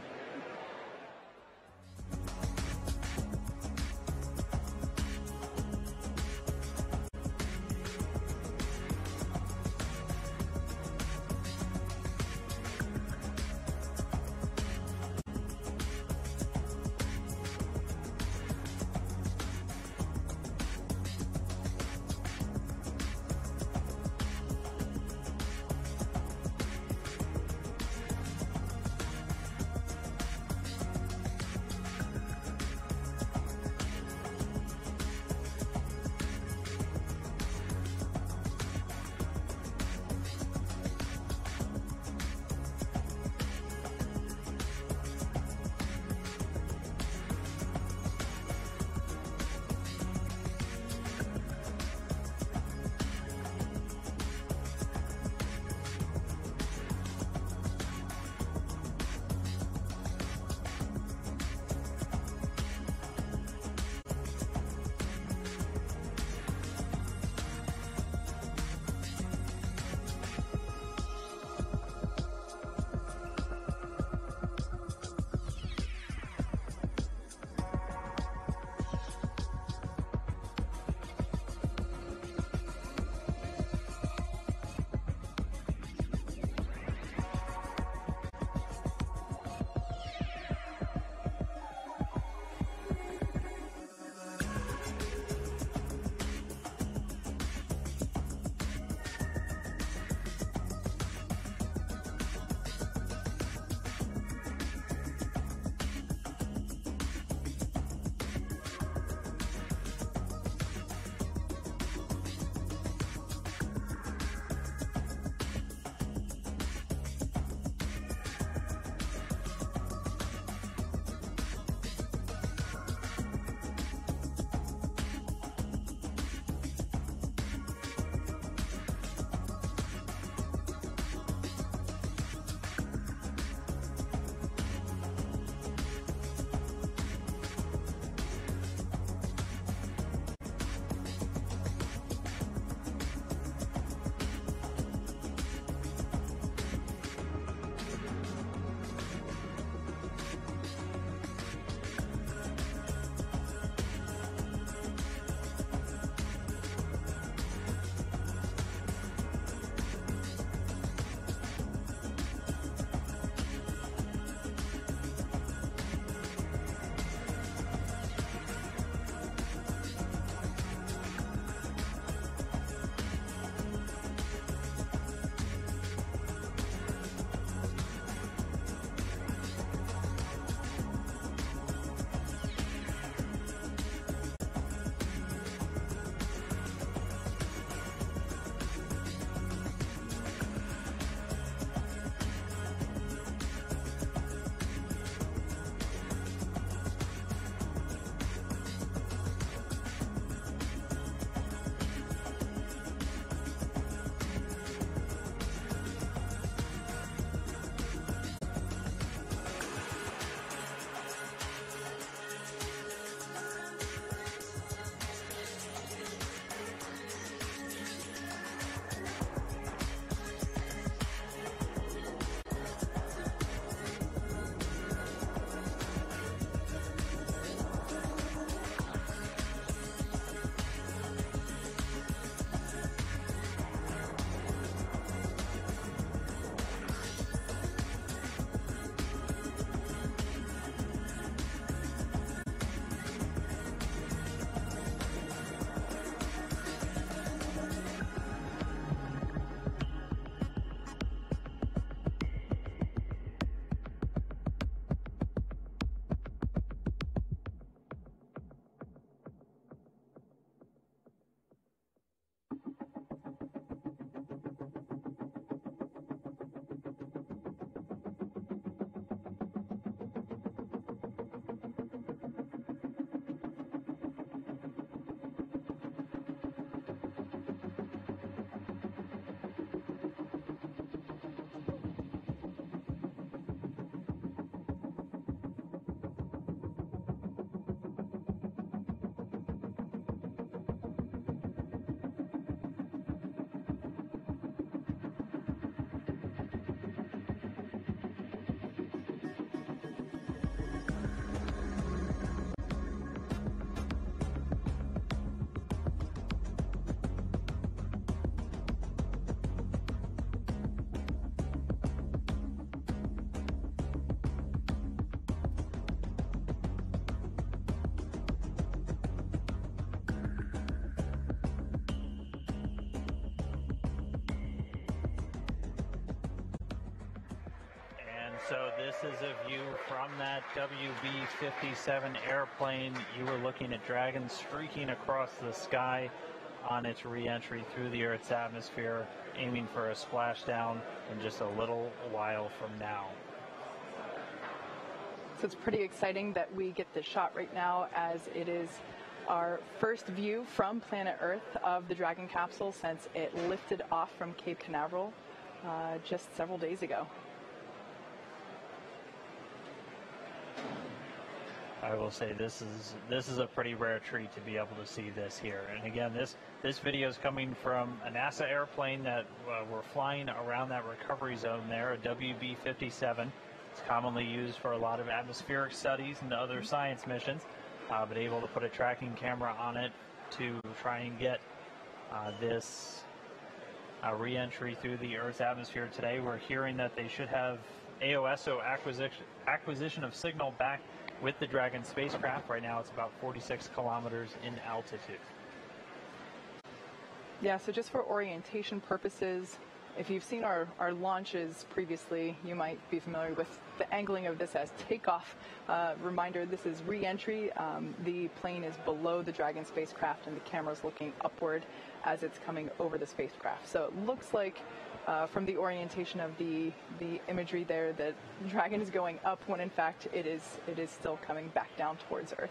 So this is a view from that WB-57 airplane. You were looking at Dragon streaking across the sky on its re-entry through the Earth's atmosphere, aiming for a splashdown in just a little while from now. So it's pretty exciting that we get this shot right now, as it is our first view from planet Earth of the Dragon capsule since it lifted off from Cape Canaveral just several days ago. I will say this is a pretty rare treat to be able to see this here. And again, this video is coming from a NASA airplane that we're flying around that recovery zone there, a WB-57. It's commonly used for a lot of atmospheric studies and other science missions, but able to put a tracking camera on it to try and get this re-entry through the Earth's atmosphere today. We're hearing that they should have AOSO acquisition of signal back with the Dragon spacecraft. Right now it's about 46 kilometers in altitude. Yeah, so just for orientation purposes, if you've seen our launches previously, you might be familiar with the angling of this as takeoff. Reminder, this is re-entry. The plane is below the Dragon spacecraft and the camera's looking upward as it's coming over the spacecraft. So it looks like from the orientation of the imagery there that Dragon is going up when in fact it is still coming back down towards Earth.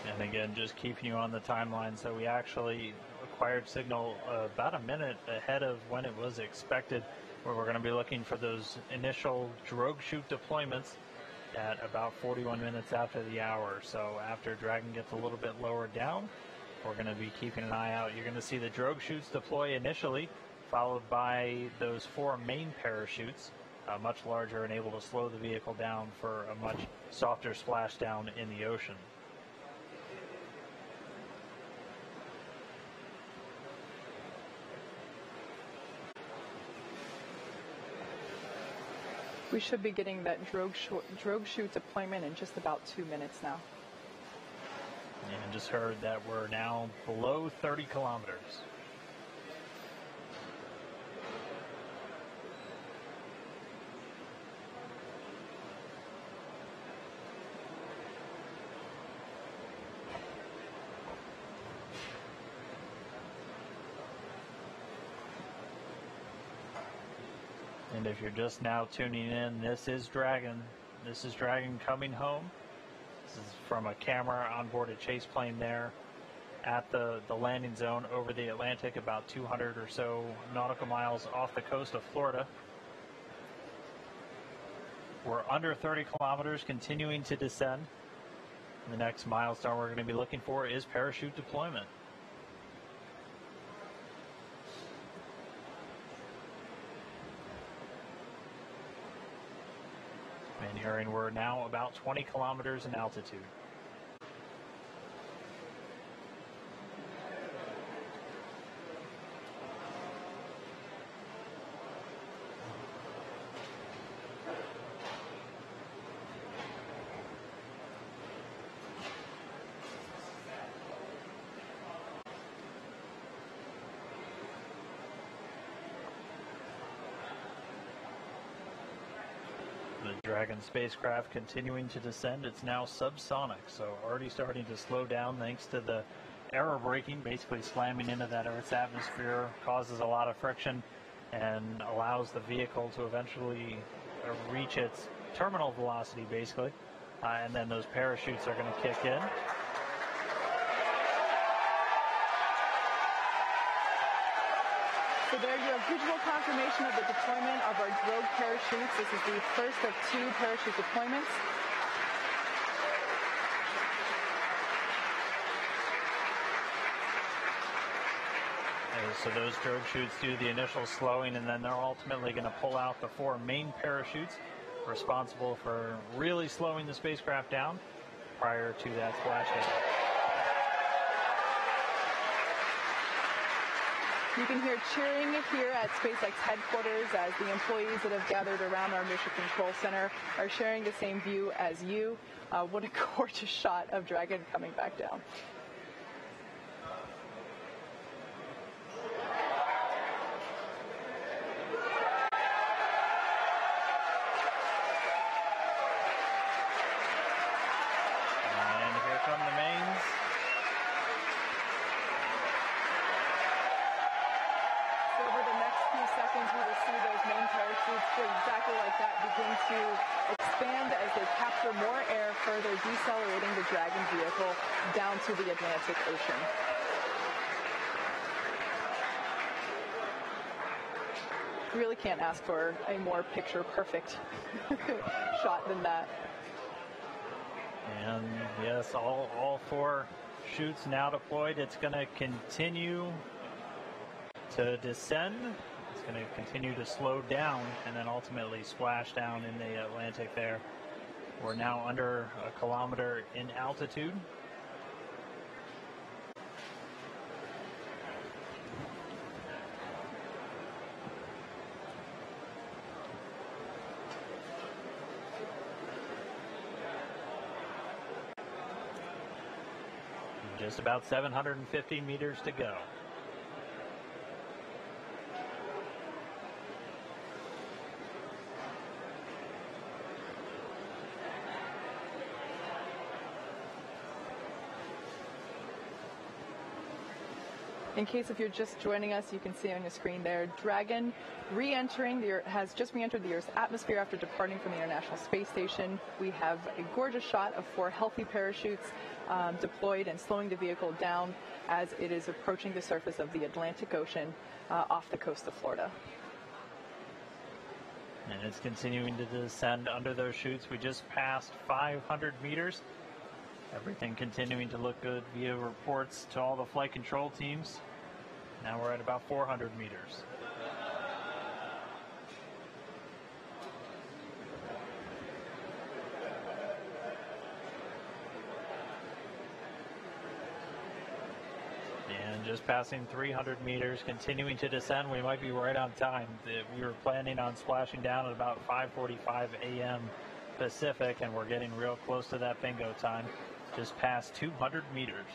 And again, just keeping you on the timeline, so we actually acquired signal about a minute ahead of when it was expected, where we're going to be looking for those initial drogue chute deployments at about 41 minutes after the hour. So after Dragon gets a little bit lower down, we're going to be keeping an eye out. You're going to see the drogue chutes deploy initially, followed by those 4 main parachutes, much larger and able to slow the vehicle down for a much softer splashdown in the ocean. We should be getting that drogue chute deployment in just about 2 minutes now. And just heard that we're now below 30 kilometers. And if you're just now tuning in, this is Dragon. This is Dragon coming home. This is from a camera on board a chase plane there at the landing zone over the Atlantic, about 200 or so nautical miles off the coast of Florida. We're under 30 kilometers, continuing to descend. The next milestone we're going to be looking for is parachute deployment. And hearing we're now about 20 kilometers in altitude. The Dragon spacecraft continuing to descend. It's now subsonic, so already starting to slow down thanks to the aero braking, basically slamming into that Earth's atmosphere, causes a lot of friction and allows the vehicle to eventually reach its terminal velocity, basically. And then those parachutes are going to kick in. So there you have visual confirmation of the deployment of our drogue parachutes. This is the first of 2 parachute deployments. So those drogue chutes do the initial slowing, and then they're ultimately going to pull out the 4 main parachutes responsible for really slowing the spacecraft down prior to that splashdown. You can hear cheering here at SpaceX headquarters as the employees that have gathered around our Mission Control Center are sharing the same view as you. What a gorgeous shot of Dragon coming back down. few seconds, we will see those main parachutes just exactly like that begin to expand as they capture more air, further decelerating the Dragon vehicle down to the Atlantic Ocean. Really can't ask for a more picture-perfect shot than that. And yes, all 4 chutes now deployed. It's going to continue to descend. It's going to continue to slow down and then ultimately splash down in the Atlantic there. We're now under 1 kilometer in altitude. Just about 750 meters to go. In case if you're just joining us, you can see on your screen there, Dragon has just re-entered the Earth's atmosphere after departing from the International Space Station. We have a gorgeous shot of 4 healthy parachutes deployed and slowing the vehicle down as it is approaching the surface of the Atlantic Ocean off the coast of Florida. And it's continuing to descend under those chutes. We just passed 500 meters. Everything continuing to look good via reports to all the flight control teams. Now we're at about 400 meters. And just passing 300 meters, continuing to descend. We might be right on time. We were planning on splashing down at about 5:45 a.m. Pacific, and we're getting real close to that bingo time. Just past 200 meters.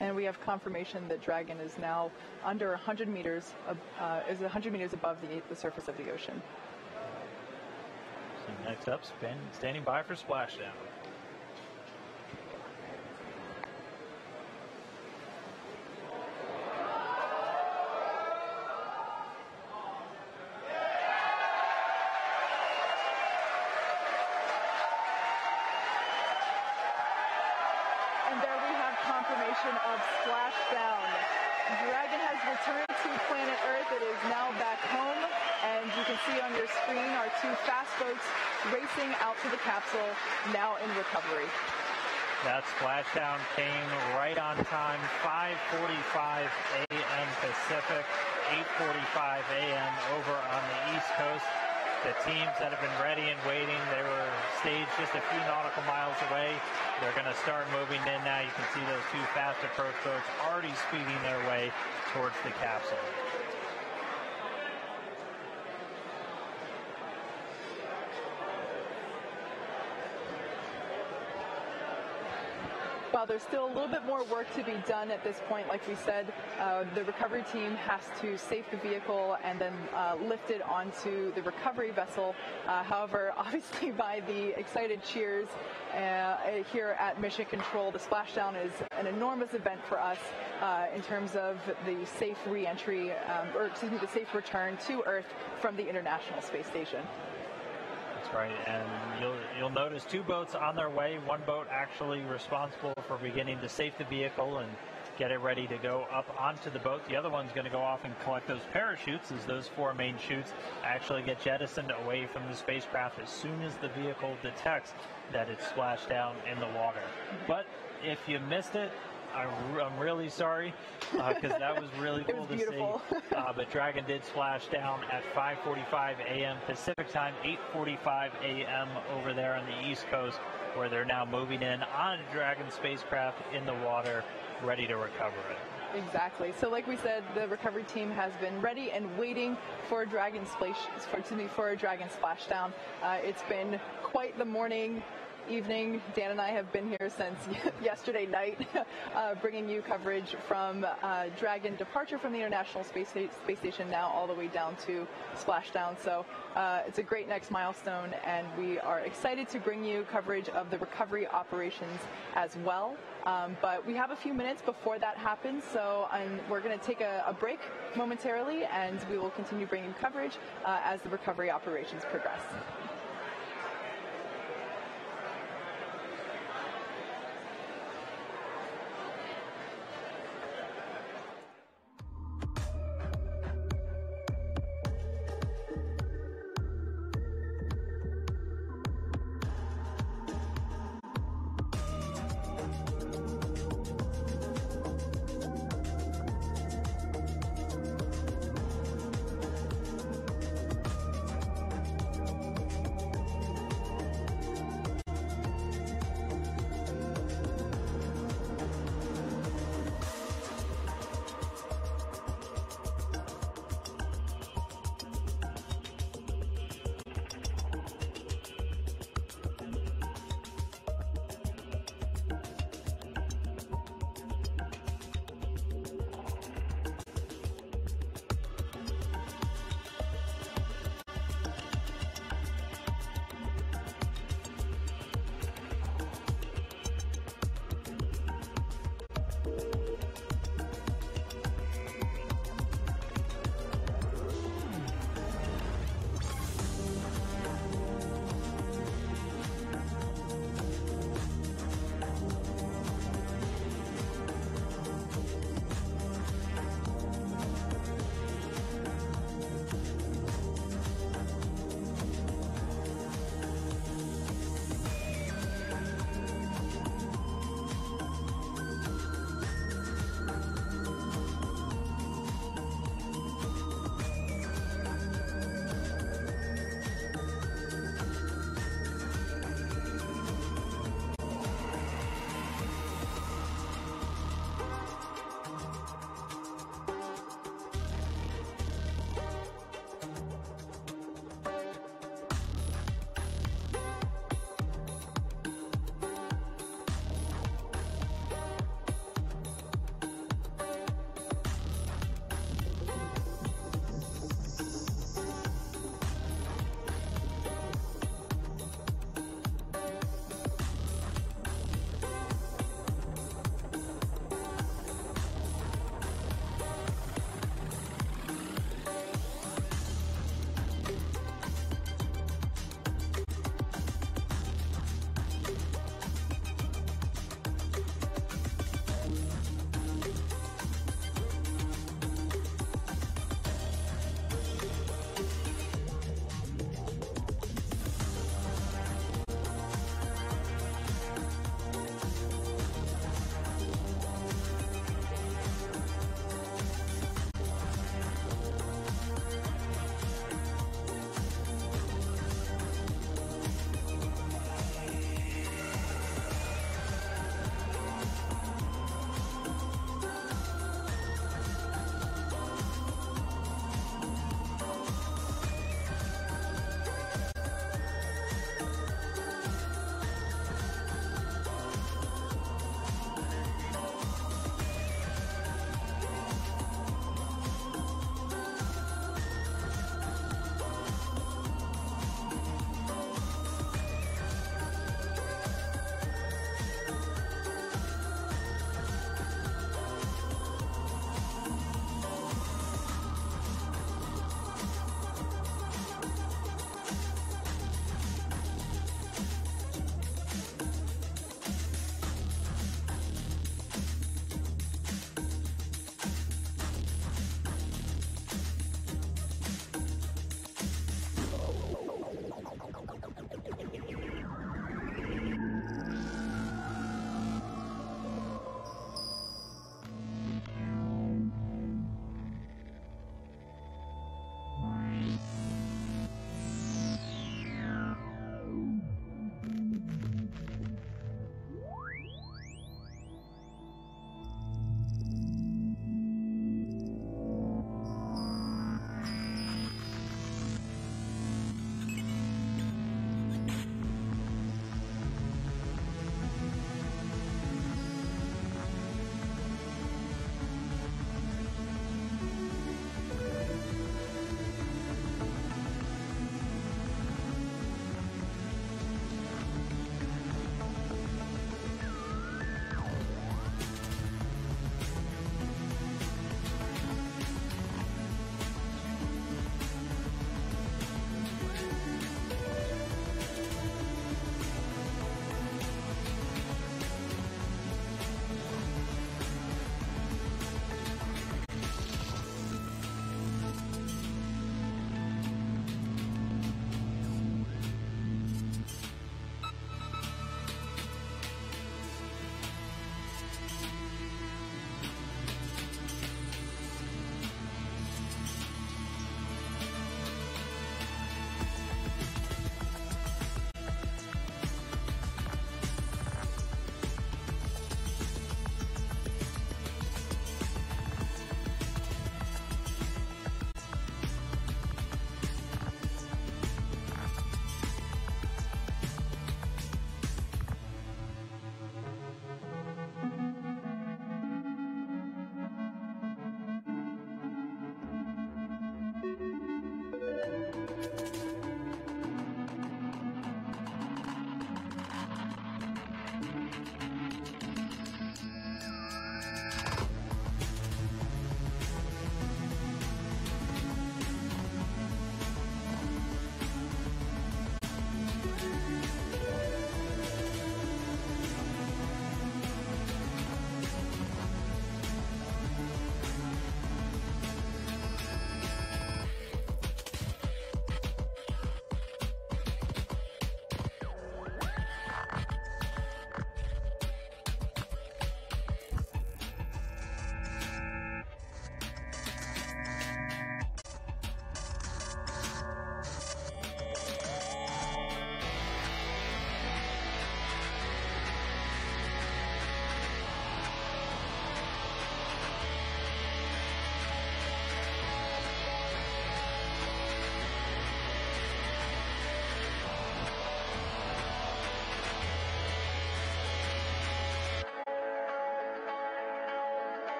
And we have confirmation that Dragon is now under 100 meters, is 100 meters above the surface of the ocean. So next up, standing by for splashdown. Of splashdown. Dragon has returned to planet Earth. It is now back home, and you can see on your screen our 2 fast boats racing out to the capsule, now in recovery. That splashdown came right on time, 5:45 a.m. Pacific, 8:45 a.m. over on the East Coast. The teams that have been ready and waiting, they were staged just a few nautical miles away. They're going to start moving in now. You can see those 2 fast approach boats already speeding their way towards the capsule. While there's still a little bit more work to be done at this point, like we said, the recovery team has to safe the vehicle and then lift it onto the recovery vessel. However, obviously by the excited cheers here at Mission Control, the splashdown is an enormous event for us in terms of the safe re-entry, the safe return to Earth from the International Space Station. That's right, and you'll notice 2 boats on their way. 1 boat actually responsible for beginning to safe the vehicle and get it ready to go up onto the boat. The other one's going to go off and collect those parachutes as those 4 main chutes actually get jettisoned away from the spacecraft as soon as the vehicle detects that it's splashed down in the water. But if you missed it, I'm really sorry because that was really cool to see. But Dragon did splash down at 5:45 a.m. Pacific time, 8:45 a.m. over there on the East Coast, where they're now moving in on Dragon spacecraft in the water, ready to recover it. Exactly. So like we said, the recovery team has been ready and waiting for a Dragon splashdown. It's been quite the morning evening. Dan and I have been here since yesterday night, bringing you coverage from Dragon departure from the International Space Station now all the way down to splashdown. So it's a great next milestone, and we are excited to bring you coverage of the recovery operations as well. But we have a few minutes before that happens, so we're going to take a break momentarily, and we will continue bringing coverage as the recovery operations progress.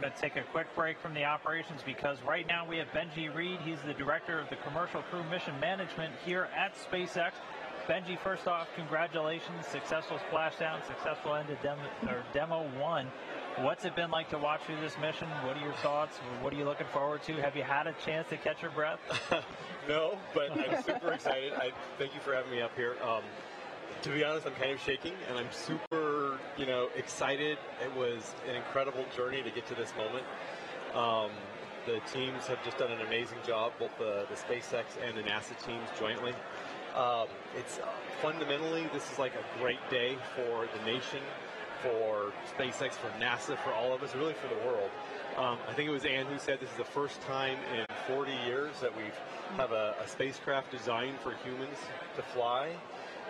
going to take a quick break from the operations because right now we have Benji Reed. He's the director of the Commercial Crew Mission Management here at SpaceX. Benji, first off, congratulations. Successful splashdown, successful end of Demo 1. What's it been like to watch through this mission? What are your thoughts? What are you looking forward to? Have you had a chance to catch your breath? No, but I'm super excited. Thank you for having me up here. To be honest, I'm kind of shaking, and I'm super, excited. It was an incredible journey to get to this moment. The teams have just done an amazing job, both the SpaceX and the NASA teams jointly. It's fundamentally, this is like a great day for the nation, for SpaceX, for NASA, for all of us, really for the world. I think it was Ann who said this is the first time in 40 years that we have a spacecraft designed for humans to fly.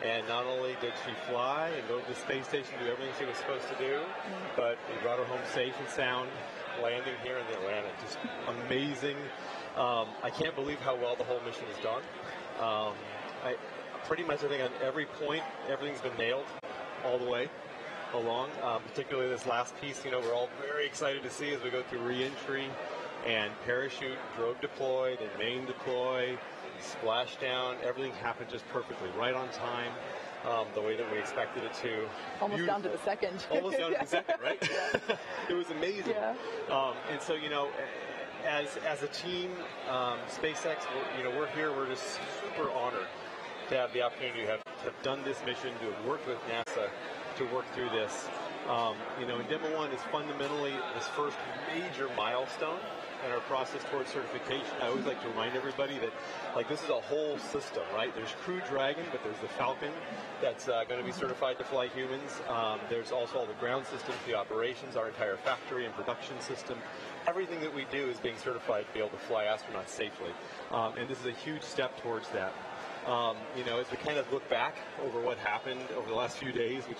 And not only did she fly and go to the space station, do everything she was supposed to do, but we brought her home safe and sound, landing here in Atlanta. Just amazing. I can't believe how well the whole mission is done. Pretty much, I think on every point, everything's been nailed all the way along. Particularly this last piece, we're all very excited to see as we go through reentry and parachute, drogue deploy, then main deploy, splashdown. Everything happened just perfectly, right on time, the way that we expected it to. Almost down to the second. Almost down to the second, right? It was amazing. Yeah. And so, as a team, SpaceX, we're here. We're just super honored to have the opportunity to have done this mission, to have worked with NASA to work through this. And Demo 1 is fundamentally this first major milestone in our process towards certification. I always like to remind everybody that, this is a whole system, right? There's Crew Dragon, but there's the Falcon that's going to be certified to fly humans. There's also all the ground systems, the operations, our entire factory and production system. Everything that we do is being certified to be able to fly astronauts safely. And this is a huge step towards that. As we kind of look back over what happened over the last few days, which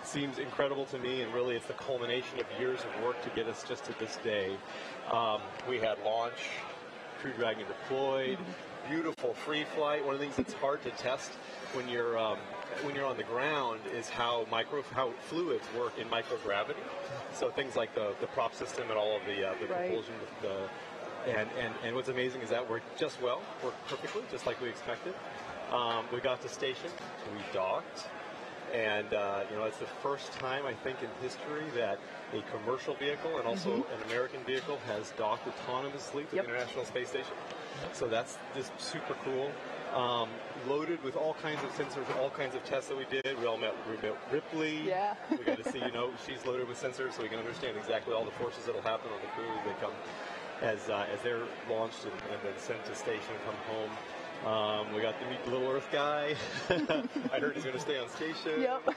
seems incredible to me, and really it's the culmination of years of work to get us just to this day. We had launch, Crew Dragon deployed, beautiful free flight. One of the things that's hard to test when you're on the ground is how fluids work in microgravity. So things like the prop system and all of the propulsion. And what's amazing is that worked perfectly, just like we expected. We got to station, we docked, and it's the first time, I think, in history that a commercial vehicle and also an American vehicle has docked autonomously to the International Space Station. So that's just super cool. Loaded with all kinds of sensors, all kinds of tests that we did. We met Ripley. Yeah. We got to see, she's loaded with sensors so we can understand exactly all the forces that will happen on the crew as they come. As they're launched and then sent to station and come home. We got to meet the Little Earth guy. I heard he's going to stay on station. Yep.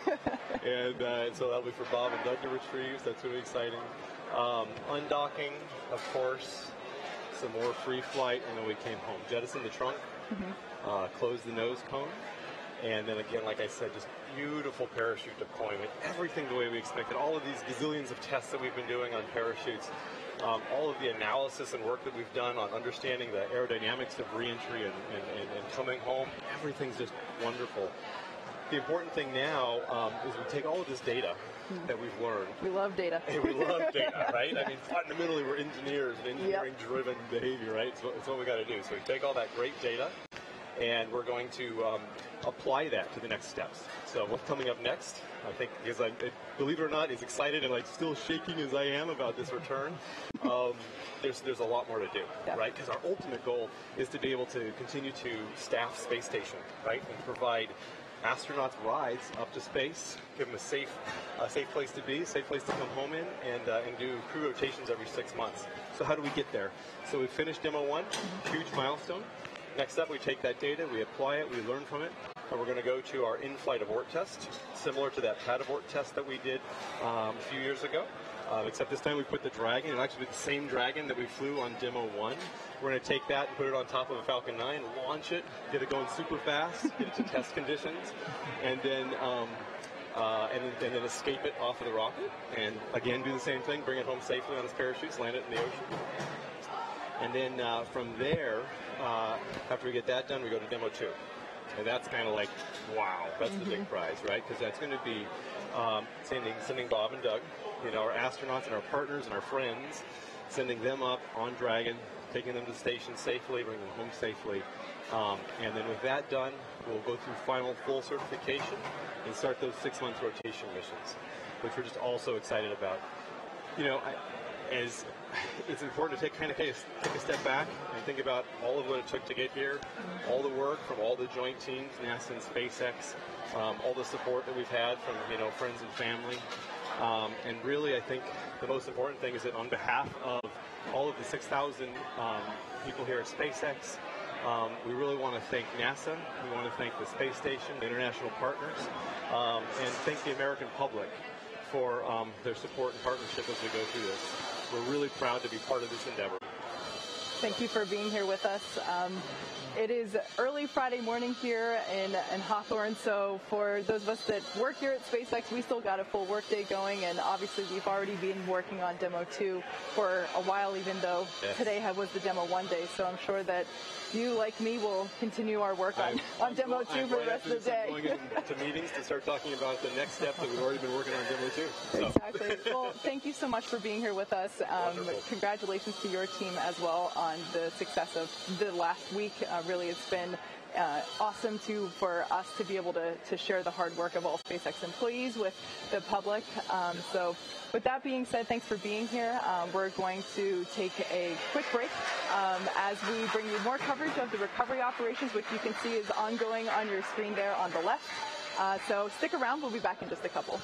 and so that'll be for Bob and Doug to retrieve. So that's really exciting. Undocking, of course. Some more free flight, and then we came home. Jettisoned the trunk. Closed the nose cone. And then again, like I said, just beautiful parachute deployment. Everything the way we expected. All of these gazillions of tests that we've been doing on parachutes. All of the analysis and work that we've done on understanding the aerodynamics of reentry and coming home, everything's just wonderful. The important thing now is we take all of this data that we've learned. We love data. And we love data, right? I mean, fundamentally, we're engineers and engineering-driven behavior, right? So it's what we got to do. So we take all that great data, and we're going to apply that to the next steps. So what's coming up next? I think, because believe it or not, as excited and still shaking as I am about this return, there's a lot more to do, right? Because our ultimate goal is to be able to continue to staff space station, right, and provide astronauts rides up to space, give them a safe place to be, safe place to come home in, and do crew rotations every 6 months. So how do we get there? So we finished Demo 1, huge milestone. Next up, we take that data, we apply it, we learn from it, and we're going to go to our in-flight abort test, similar to that pad abort test that we did a few years ago. Except this time we put the Dragon, and actually the same Dragon that we flew on Demo 1. We're going to take that and put it on top of a Falcon 9, launch it, get it going super fast, get it to test conditions, and then escape it off of the rocket. And again, do the same thing, bring it home safely on its parachutes, land it in the ocean. And then from there, after we get that done, we go to Demo 2. And that's kind of like, wow, that's the big prize, right? Because that's going to be sending Bob and Doug, our astronauts and our partners and our friends, sending them up on Dragon, taking them to the station safely, bringing them home safely. And then with that done, we'll go through final full certification and start those 6-month rotation missions, which we're just also excited about. As it's important to take a step back and think about all of what it took to get here, all the work from all the joint teams, NASA and SpaceX, all the support that we've had from friends and family, and really I think the most important thing is that on behalf of all of the 6,000 people here at SpaceX, we really want to thank NASA, we want to thank the space station, the international partners, and thank the American public for their support and partnership as we go through this. We're really proud to be part of this endeavor. Thank you for being here with us. It is early Friday morning here in Hawthorne, so for those of us that work here at SpaceX, we still got a full workday going, and obviously we've already been working on Demo 2 for a while, even though today was the Demo 1 day, so I'm sure that you, like me, will continue our work on Demo 2 for the rest of the day. I'm going into meetings to start talking about the next step that we've already been working on Demo 2. So. Exactly. Well, thank you so much for being here with us. Congratulations to your team as well on the success of the last week. Really, it's been awesome for us to be able to share the hard work of all SpaceX employees with the public. So with that being said, thanks for being here. We're going to take a quick break as we bring you more coverage of the recovery operations, which you can see is ongoing on your screen there on the left. So stick around. We'll be back in just a couple.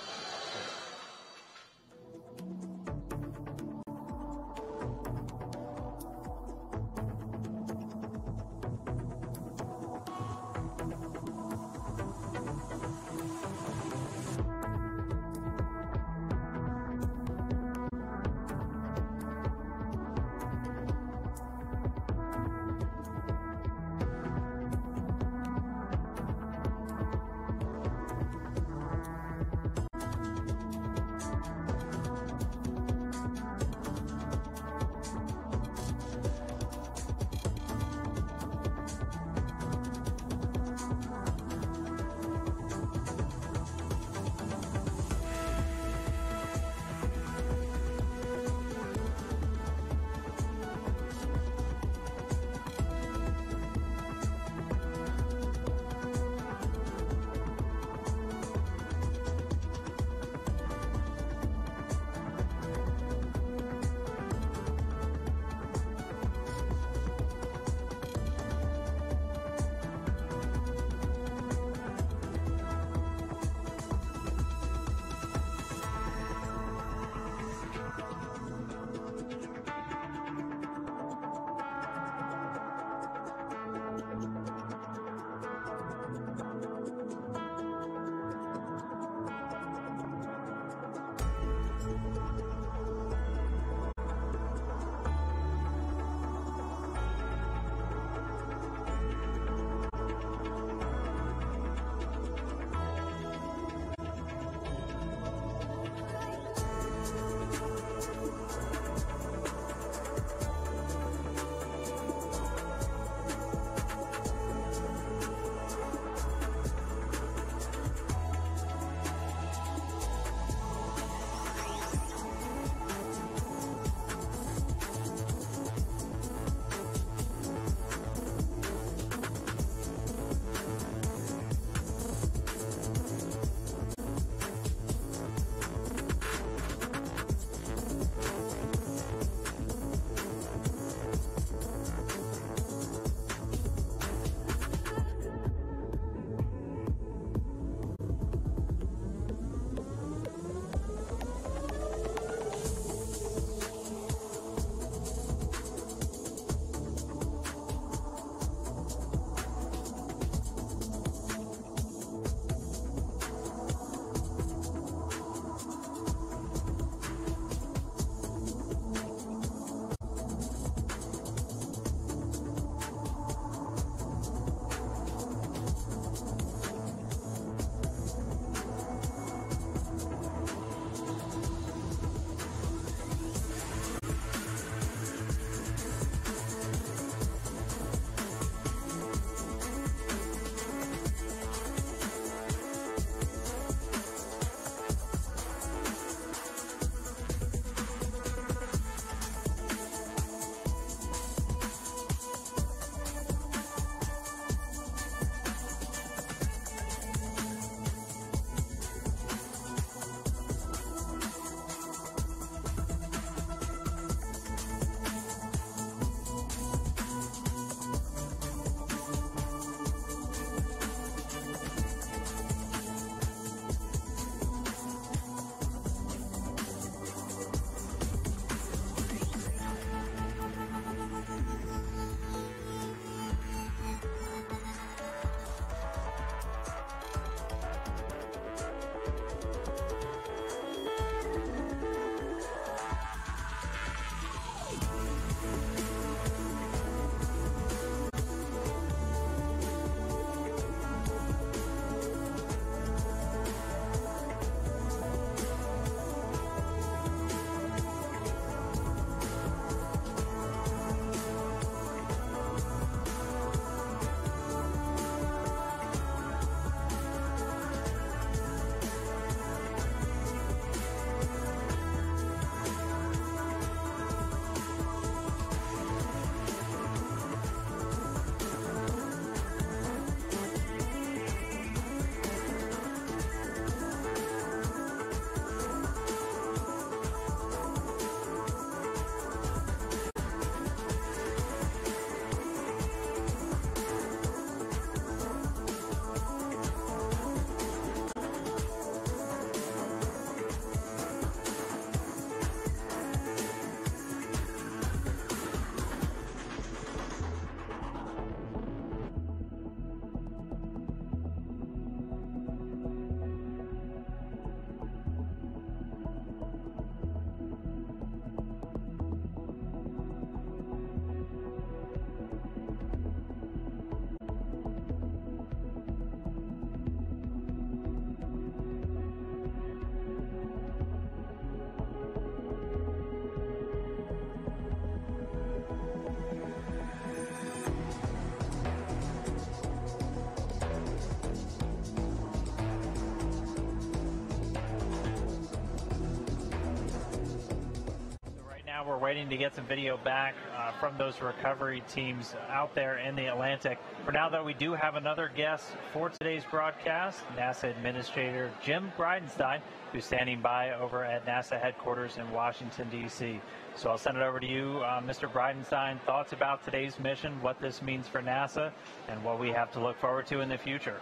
exciting to get some video back from those recovery teams out there in the Atlantic. For now, though, we do have another guest for today's broadcast, NASA Administrator Jim Bridenstine, who's standing by over at NASA headquarters in Washington, D.C. So I'll send it over to you, Mr. Bridenstine. Thoughts about today's mission, what this means for NASA, and what we have to look forward to in the future.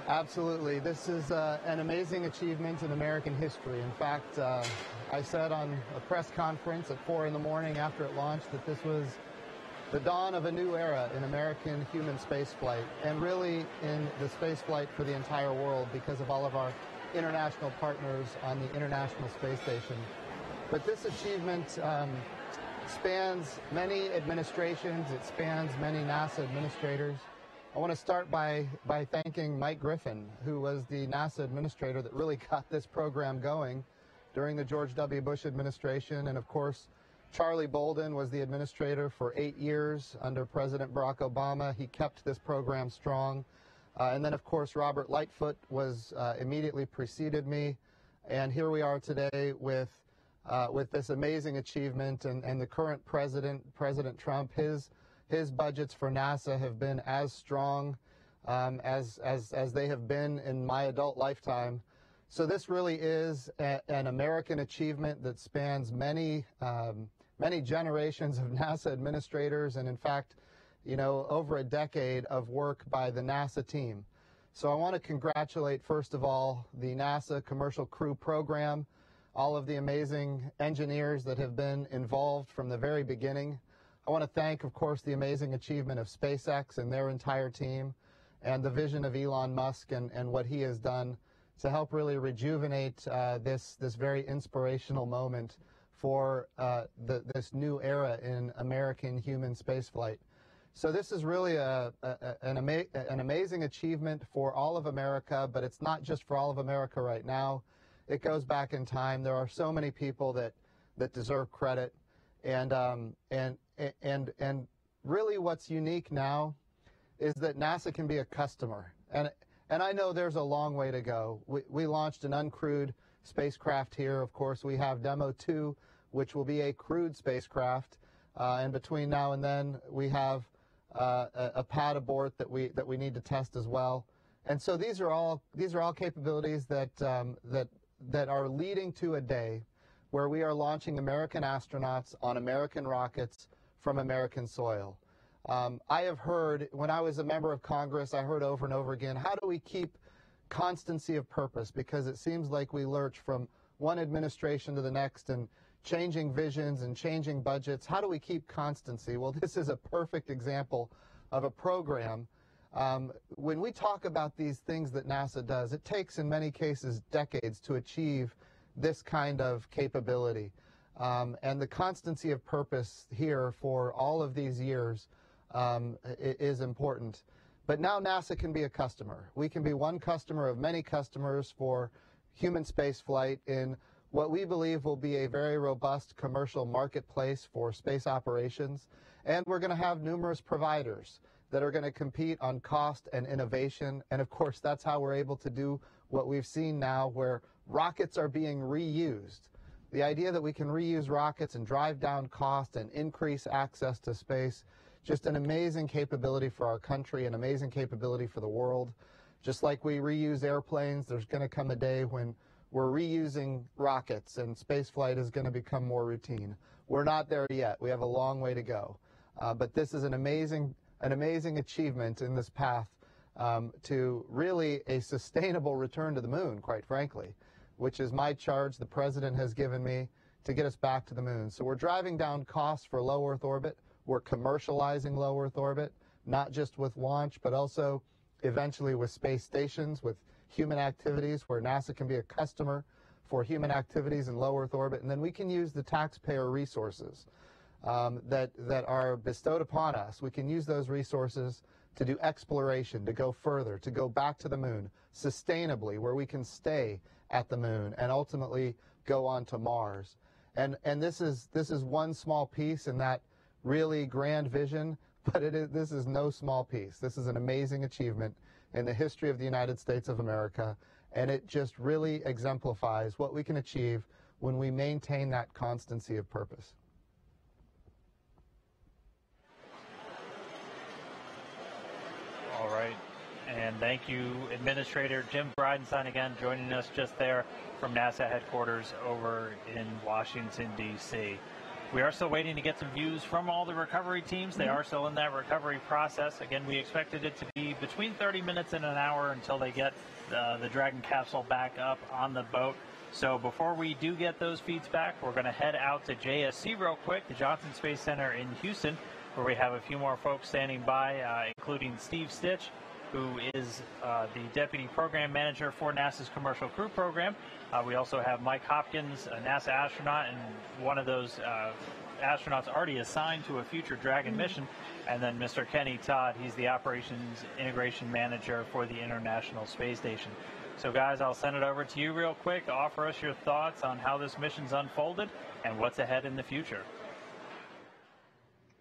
Absolutely. This is an amazing achievement in American history. In fact, I said on a press conference at 4 in the morning after it launched that this was the dawn of a new era in American human spaceflight, and really in the spaceflight for the entire world because of all of our international partners on the International Space Station. But this achievement spans many administrations. It spans many NASA administrators. I want to start by thanking Mike Griffin, who was the NASA administrator that really got this program going during the George W. Bush administration. And of course, Charlie Bolden was the administrator for 8 years under President Barack Obama. He kept this program strong. And then, of course, Robert Lightfoot was immediately preceded me. And here we are today with this amazing achievement. And the current president, President Trump, his budgets for NASA have been as strong as they have been in my adult lifetime. So this really is an American achievement that spans many generations of NASA administrators, and in fact, over a decade of work by the NASA team. So I want to congratulate, first of all, the NASA Commercial Crew Program, all of the amazing engineers that have been involved from the very beginning. I want to thank, of course, the amazing achievement of SpaceX and their entire team, and the vision of Elon Musk and what he has done to help really rejuvenate this very inspirational moment for this new era in American human spaceflight. So this is really an amazing achievement for all of America, but it's not just for all of America right now. It goes back in time. There are so many people that deserve credit, and really what's unique now is that NASA can be a customer. And I know there's a long way to go. We launched an uncrewed spacecraft here. Of course, we have Demo 2, which will be a crewed spacecraft. And between now and then, we have a pad abort that we need to test as well. And so these are all capabilities that are leading to a day where we are launching American astronauts on American rockets from American soil. I have heard, when I was a member of Congress, I heard over and over again, how do we keep constancy of purpose? Because it seems like we lurch from one administration to the next and changing visions and changing budgets. How do we keep constancy? Well, this is a perfect example of a program. When we talk about these things that NASA does, it takes, in many cases, decades to achieve this kind of capability. And the constancy of purpose here for all of these years is important. But now NASA can be a customer. We can be one customer of many customers for human spaceflight in what we believe will be a very robust commercial marketplace for space operations. And we're going to have numerous providers that are going to compete on cost and innovation. And of course, that's how we're able to do what we've seen now, where rockets are being reused. The idea that we can reuse rockets and drive down cost and increase access to space, just an amazing capability for our country, an amazing capability for the world. Just like we reuse airplanes, there's going to come a day when we're reusing rockets and spaceflight is going to become more routine. We're not there yet. We have a long way to go. But this is an amazing achievement in this path to really a sustainable return to the moon, quite frankly, which is my charge the President has given me to get us back to the moon. So we're driving down costs for low Earth orbit. We're commercializing low Earth orbit, not just with launch, but also eventually with space stations, with human activities where NASA can be a customer for human activities in low Earth orbit. And then we can use the taxpayer resources that are bestowed upon us. We can use those resources to do exploration, to go further, to go back to the moon sustainably, where we can stay at the moon and ultimately go on to Mars. And this is one small piece in that really grand vision, but this is no small piece. This is an amazing achievement in the history of the United States of America, and it just really exemplifies what we can achieve when we maintain that constancy of purpose. All right. And thank you, Administrator Jim Bridenstine, again, joining us just there from NASA headquarters over in Washington, D.C. We are still waiting to get some views from all the recovery teams. They are still in that recovery process. Again, we expected it to be between 30 minutes and an hour until they get the Dragon capsule back up on the boat. So before we do get those feeds back, we're going to head out to JSC real quick, the Johnson Space Center in Houston, where we have a few more folks standing by, including Steve Stitch, who is the Deputy Program Manager for NASA's Commercial Crew Program. We also have Mike Hopkins, a NASA astronaut, and one of those astronauts already assigned to a future Dragon mission. And then Mr. Kenny Todd, he's the Operations Integration Manager for the International Space Station. So guys, I'll send it over to you real quick. Offer us your thoughts on how this mission's unfolded and what's ahead in the future.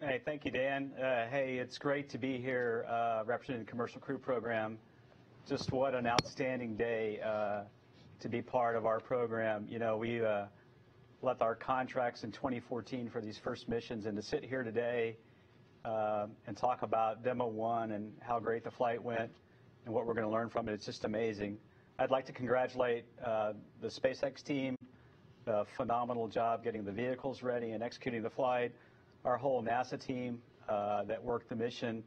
Hey, thank you, Dan. Hey, it's great to be here representing the Commercial Crew Program. Just what an outstanding day to be part of our program. You know, we left our contracts in 2014 for these first missions, and to sit here today and talk about Demo 1 and how great the flight went and what we're going to learn from it, it's just amazing. I'd like to congratulate the SpaceX team, a phenomenal job getting the vehicles ready and executing the flight. Our whole NASA team that worked the mission.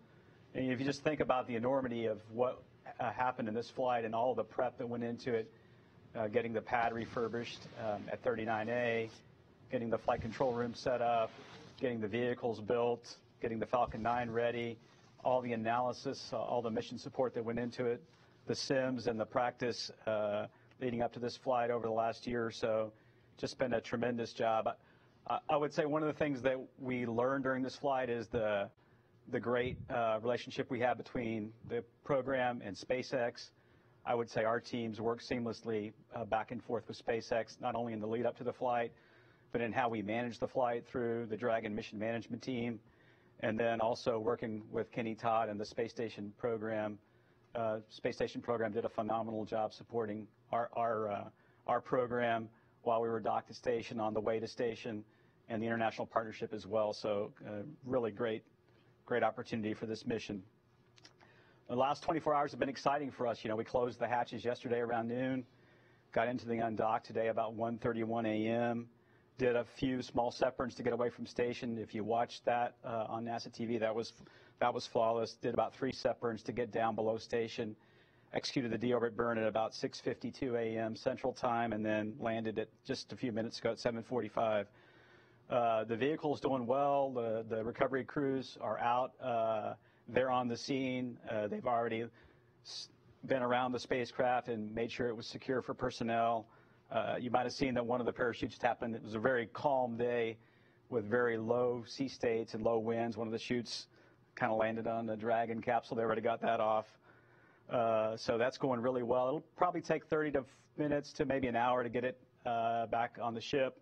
And if you just think about the enormity of what happened in this flight and all the prep that went into it, getting the pad refurbished at 39A, getting the flight control room set up, getting the vehicles built, getting the Falcon 9 ready, all the analysis, all the mission support that went into it, the sims and the practice leading up to this flight over the last year or so, just been a tremendous job. I would say one of the things that we learned during this flight is the great relationship we have between the program and SpaceX. I would say our teams work seamlessly back and forth with SpaceX, not only in the lead up to the flight, but in how we manage the flight through the Dragon mission management team, and then also working with Kenny Todd and the Space Station program. Space Station program did a phenomenal job supporting our program while we were docked to station, on the way to station, and the international partnership as well. So really great opportunity for this mission. The last 24 hours have been exciting for us. You know, we closed the hatches yesterday around noon, got into the undock today about 1:31 a.m., did a few small separations to get away from station. If you watched that on NASA TV, that was flawless. Did about 3 separations to get down below station. Executed the deorbit burn at about 6:52 a.m. Central Time, and then landed it just a few minutes ago at 7:45. The vehicle's doing well. The recovery crews are out. They're on the scene. They've already been around the spacecraft and made sure it was secure for personnel. You might have seen that one of the parachutes happened. It was a very calm day with very low sea states and low winds. One of the chutes kind of landed on the Dragon capsule. They already got that off. So that's going really well. It'll probably take 30 minutes to maybe an hour to get it back on the ship.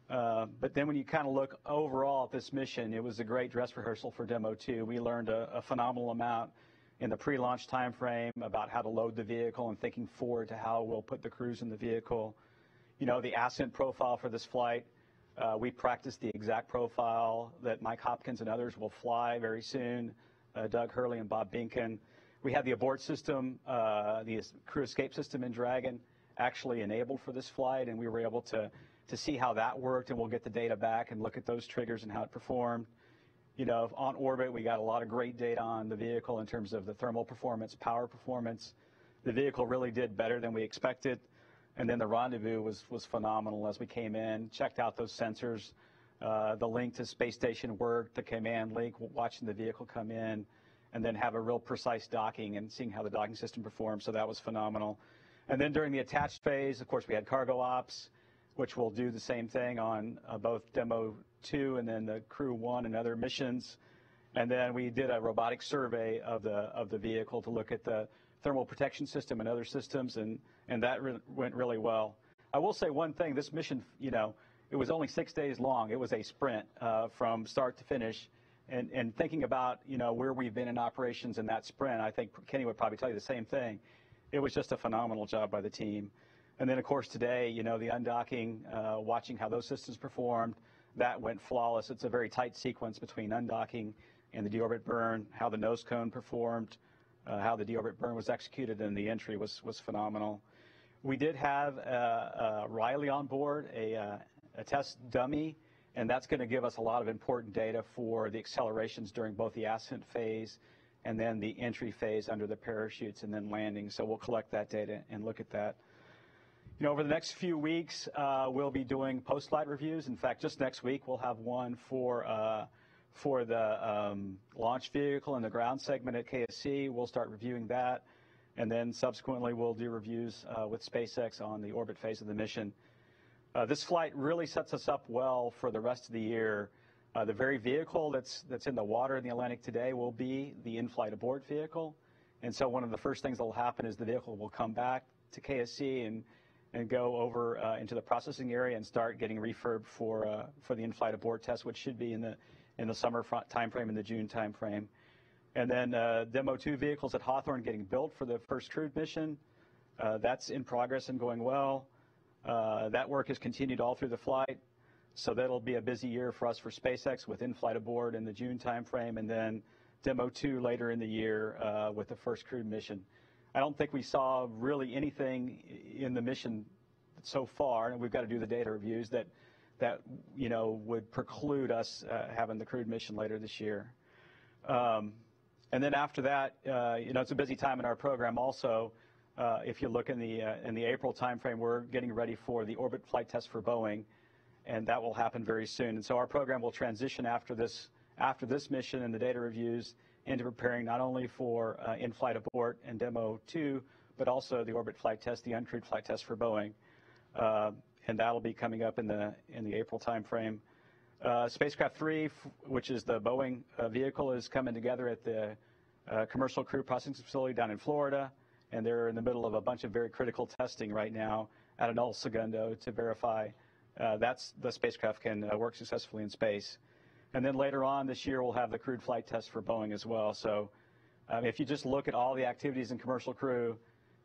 But then when you kind of look overall at this mission, it was a great dress rehearsal for Demo 2. We learned a phenomenal amount in the pre-launch time frame about how to load the vehicle and thinking forward to how we'll put the crews in the vehicle. You know, the ascent profile for this flight, we practiced the exact profile that Mike Hopkins and others will fly very soon, Doug Hurley and Bob Binkin. We had the abort system, the crew escape system in Dragon actually enabled for this flight, and we were able to see how that worked, and we'll get the data back and look at those triggers and how it performed. You know, on orbit, we got a lot of great data on the vehicle in terms of the thermal performance, power performance. The vehicle really did better than we expected, and then the rendezvous was phenomenal as we came in, checked out those sensors. The link to space station worked, the command link, watching the vehicle come in, and then have a real precise docking and seeing how the docking system performed, so that was phenomenal. And then during the attached phase, of course, we had cargo ops, which will do the same thing on both Demo 2 and then the Crew 1 and other missions. And then we did a robotic survey of the vehicle to look at the thermal protection system and other systems, and that went really well. I will say one thing, this mission, you know, it was only 6 days long. It was a sprint from start to finish. And thinking about, you know, where we've been in operations in that sprint, I think Kenny would probably tell you the same thing. It was just a phenomenal job by the team. And then, of course, today, you know, the undocking, watching how those systems performed, that went flawless. It's a very tight sequence between undocking and the deorbit burn, how the nose cone performed, how the deorbit burn was executed, and the entry was phenomenal. We did have Riley on board, a test dummy, and that's going to give us a lot of important data for the accelerations during both the ascent phase and then the entry phase under the parachutes and then landing. So we'll collect that data and look at that. You know, over the next few weeks, we'll be doing post-flight reviews. In fact, just next week, we'll have one for the launch vehicle and the ground segment at KSC. We'll start reviewing that. And then subsequently, we'll do reviews with SpaceX on the orbit phase of the mission. This flight really sets us up well for the rest of the year. The very vehicle that's in the water in the Atlantic today will be the in-flight abort vehicle. And so one of the first things that will happen is the vehicle will come back to KSC and go over into the processing area and start getting refurbed for the in-flight abort test, which should be in the summer timeframe, in the June timeframe. And then Demo 2 vehicles at Hawthorne getting built for the first crewed mission. That's in progress and going well. That work has continued all through the flight. So that'll be a busy year for us for SpaceX with in-flight abort in the June timeframe, and then Demo 2 later in the year with the first crewed mission. I don't think we saw really anything in the mission so far, and we've got to do the data reviews that you know, would preclude us having the crewed mission later this year. And then after that, you know, it's a busy time in our program also. If you look in the April timeframe, we're getting ready for the orbit flight test for Boeing, and that will happen very soon. And so our program will transition after this mission and the data reviews into preparing not only for in-flight abort and Demo 2, but also the orbit flight test, the uncrewed flight test for Boeing. And that'll be coming up in the April timeframe. Spacecraft 3, which is the Boeing vehicle, is coming together at the Commercial Crew Processing Facility down in Florida, and they're in the middle of a bunch of very critical testing right now at an El Segundo to verify that the spacecraft can work successfully in space. And then later on this year, we'll have the crewed flight test for Boeing as well. So if you just look at all the activities in Commercial Crew,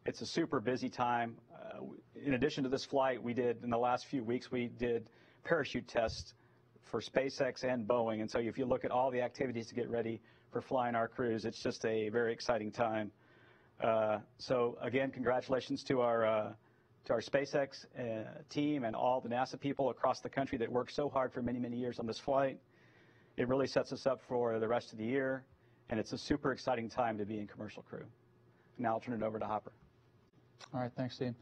it's a super busy time. In addition to this flight, we did, in the last few weeks, we did parachute tests for SpaceX and Boeing. And so if you look at all the activities to get ready for flying our crews, it's just a very exciting time. So again, congratulations to our SpaceX team and all the NASA people across the country that worked so hard for many, many years on this flight. It really sets us up for the rest of the year, and it's a super exciting time to be in Commercial Crew. Now I'll turn it over to Hopper. All right, thanks, Steve.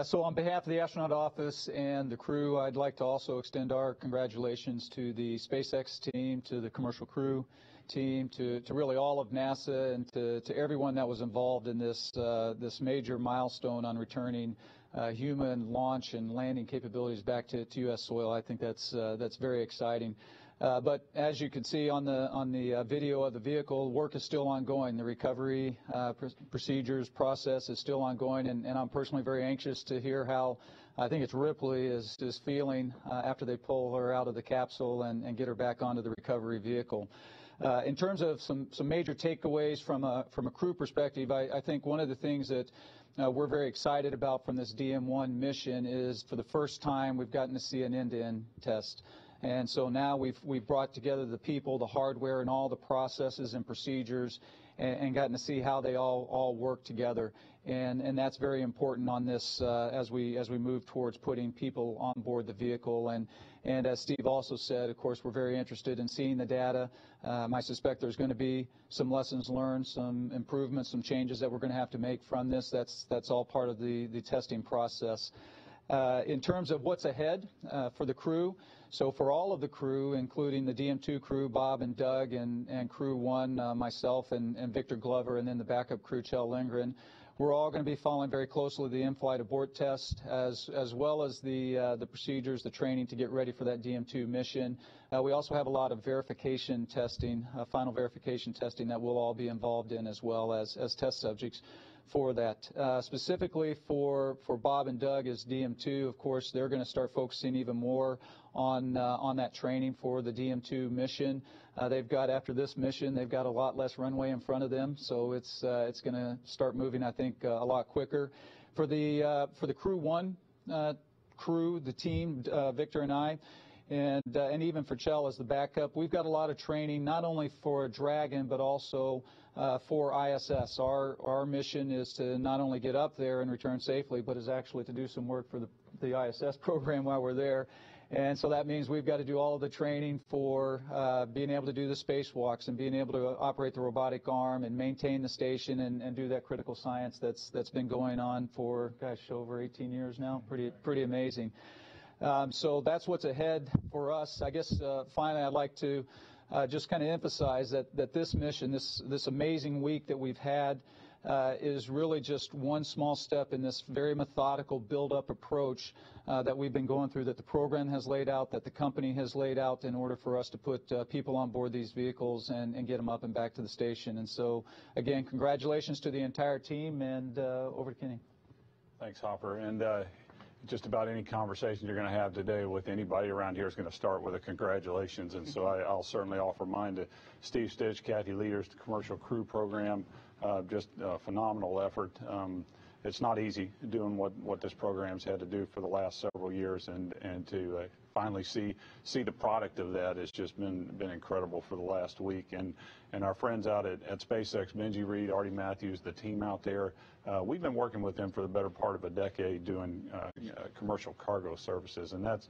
So on behalf of the astronaut office and the crew, I'd like to also extend our congratulations to the SpaceX team, to the Commercial Crew team, to really all of NASA, and to everyone that was involved in this major milestone on returning human launch and landing capabilities back to U.S. soil. I think that's very exciting. But as you can see on the video of the vehicle, work is still ongoing. The recovery procedures process is still ongoing, and I'm personally very anxious to hear how I think it's Ripley is feeling after they pull her out of the capsule and get her back onto the recovery vehicle. In terms of some major takeaways from a crew perspective, I think one of the things that we're very excited about from this DM1 mission is, for the first time, we've gotten to see an end-to-end test. And so now we've brought together the people, the hardware, and all the processes and procedures, and gotten to see how they all work together. And that's very important on this as we move towards putting people on board the vehicle. And as Steve also said, of course, we're very interested in seeing the data. I suspect there's going to be some lessons learned, some improvements, some changes that we're going to have to make from this. That's all part of the testing process. In terms of what's ahead for the crew, so for all of the crew, including the DM2 crew, Bob and Doug, and Crew 1, myself and Victor Glover, and then the backup crew, Kjell Lindgren, we're all going to be following very closely the in-flight abort test, as well as the procedures, the training to get ready for that DM2 mission. We also have a lot of verification testing, final verification testing that we'll all be involved in, as well as test subjects for that. Specifically for Bob and Doug as DM2, of course, they're going to start focusing even more on that training for the DM2 mission. They've got, after this mission, they've got a lot less runway in front of them, so it's going to start moving, I think, a lot quicker. For the Crew 1 crew, the team, Victor and I, and even for Chell as the backup, we've got a lot of training, not only for Dragon, but also for ISS. Our mission is to not only get up there and return safely, but is actually to do some work for the ISS program while we're there. And so that means we've got to do all of the training for being able to do the spacewalks and being able to operate the robotic arm and maintain the station and do that critical science that's been going on for, gosh, over 18 years now. Pretty amazing. So that's what's ahead for us. I guess finally I'd like to just kind of emphasize that this mission, this amazing week that we've had, is really just one small step in this very methodical build-up approach that we've been going through, that the program has laid out, that the company has laid out in order for us to put people on board these vehicles and get them up and back to the station. And so, again, congratulations to the entire team, and over to Kenny. Thanks, Hopper. And just about any conversation you're going to have today with anybody around here is going to start with a congratulations. And so I'll certainly offer mine to Steve Stitch, Kathy Leaders, the Commercial Crew Program. Just a phenomenal effort. It's not easy doing what this program's had to do for the last several years, and to finally see the product of that has just been incredible for the last week. And our friends out at SpaceX, Benji Reed, Artie Matthews, the team out there, we've been working with them for the better part of a decade doing commercial cargo services, and that's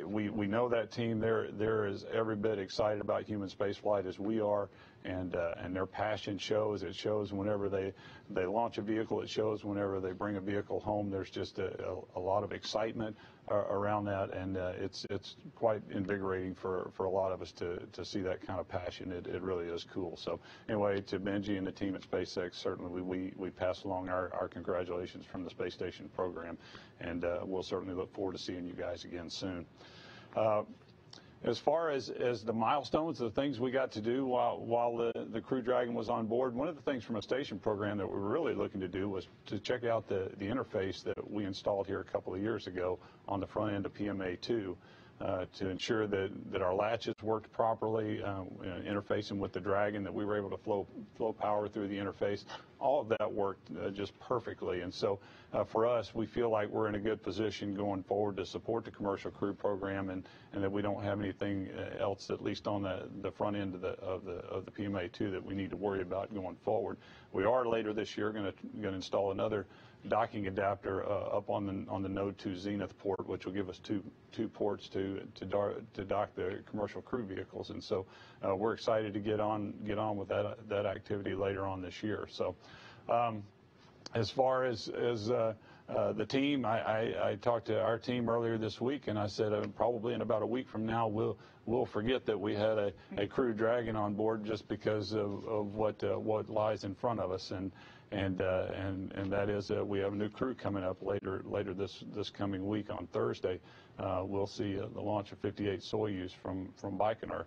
we know that team. They're as every bit excited about human spaceflight as we are, and their passion shows. It shows whenever they launch a vehicle. It shows whenever they bring a vehicle home. There's just a lot of excitement around that, and it's quite invigorating for a lot of us to see that kind of passion. It really is cool. So anyway, to Benji and the team at SpaceX, certainly we pass along our congratulations from the space station program, and we'll certainly look forward to seeing you guys again soon. As far as the milestones, the things we got to do while the Crew Dragon was on board, one of the things from a station program that we were really looking to do was to check out the interface that we installed here a couple of years ago on the front end of PMA-2 to ensure that our latches worked properly, interfacing with the Dragon, that we were able to flow power through the interface. All of that worked just perfectly. And so for us, we feel like we're in a good position going forward to support the Commercial Crew Program, and that we don't have anything else, at least on the front end of the PMA-2, that we need to worry about going forward. We are later this year going to install another docking adapter up on the Node 2 Zenith port, which will give us two ports to dock the Commercial Crew vehicles, and so we're excited to get on with that activity later on this year. So as far as the team, I talked to our team earlier this week, and I said probably in about a week from now we'll forget that we had a Crew Dragon on board, just because of what lies in front of us, and that is that we have a new crew coming up later this coming week on Thursday. We'll see the launch of 58 Soyuz from Baikonur,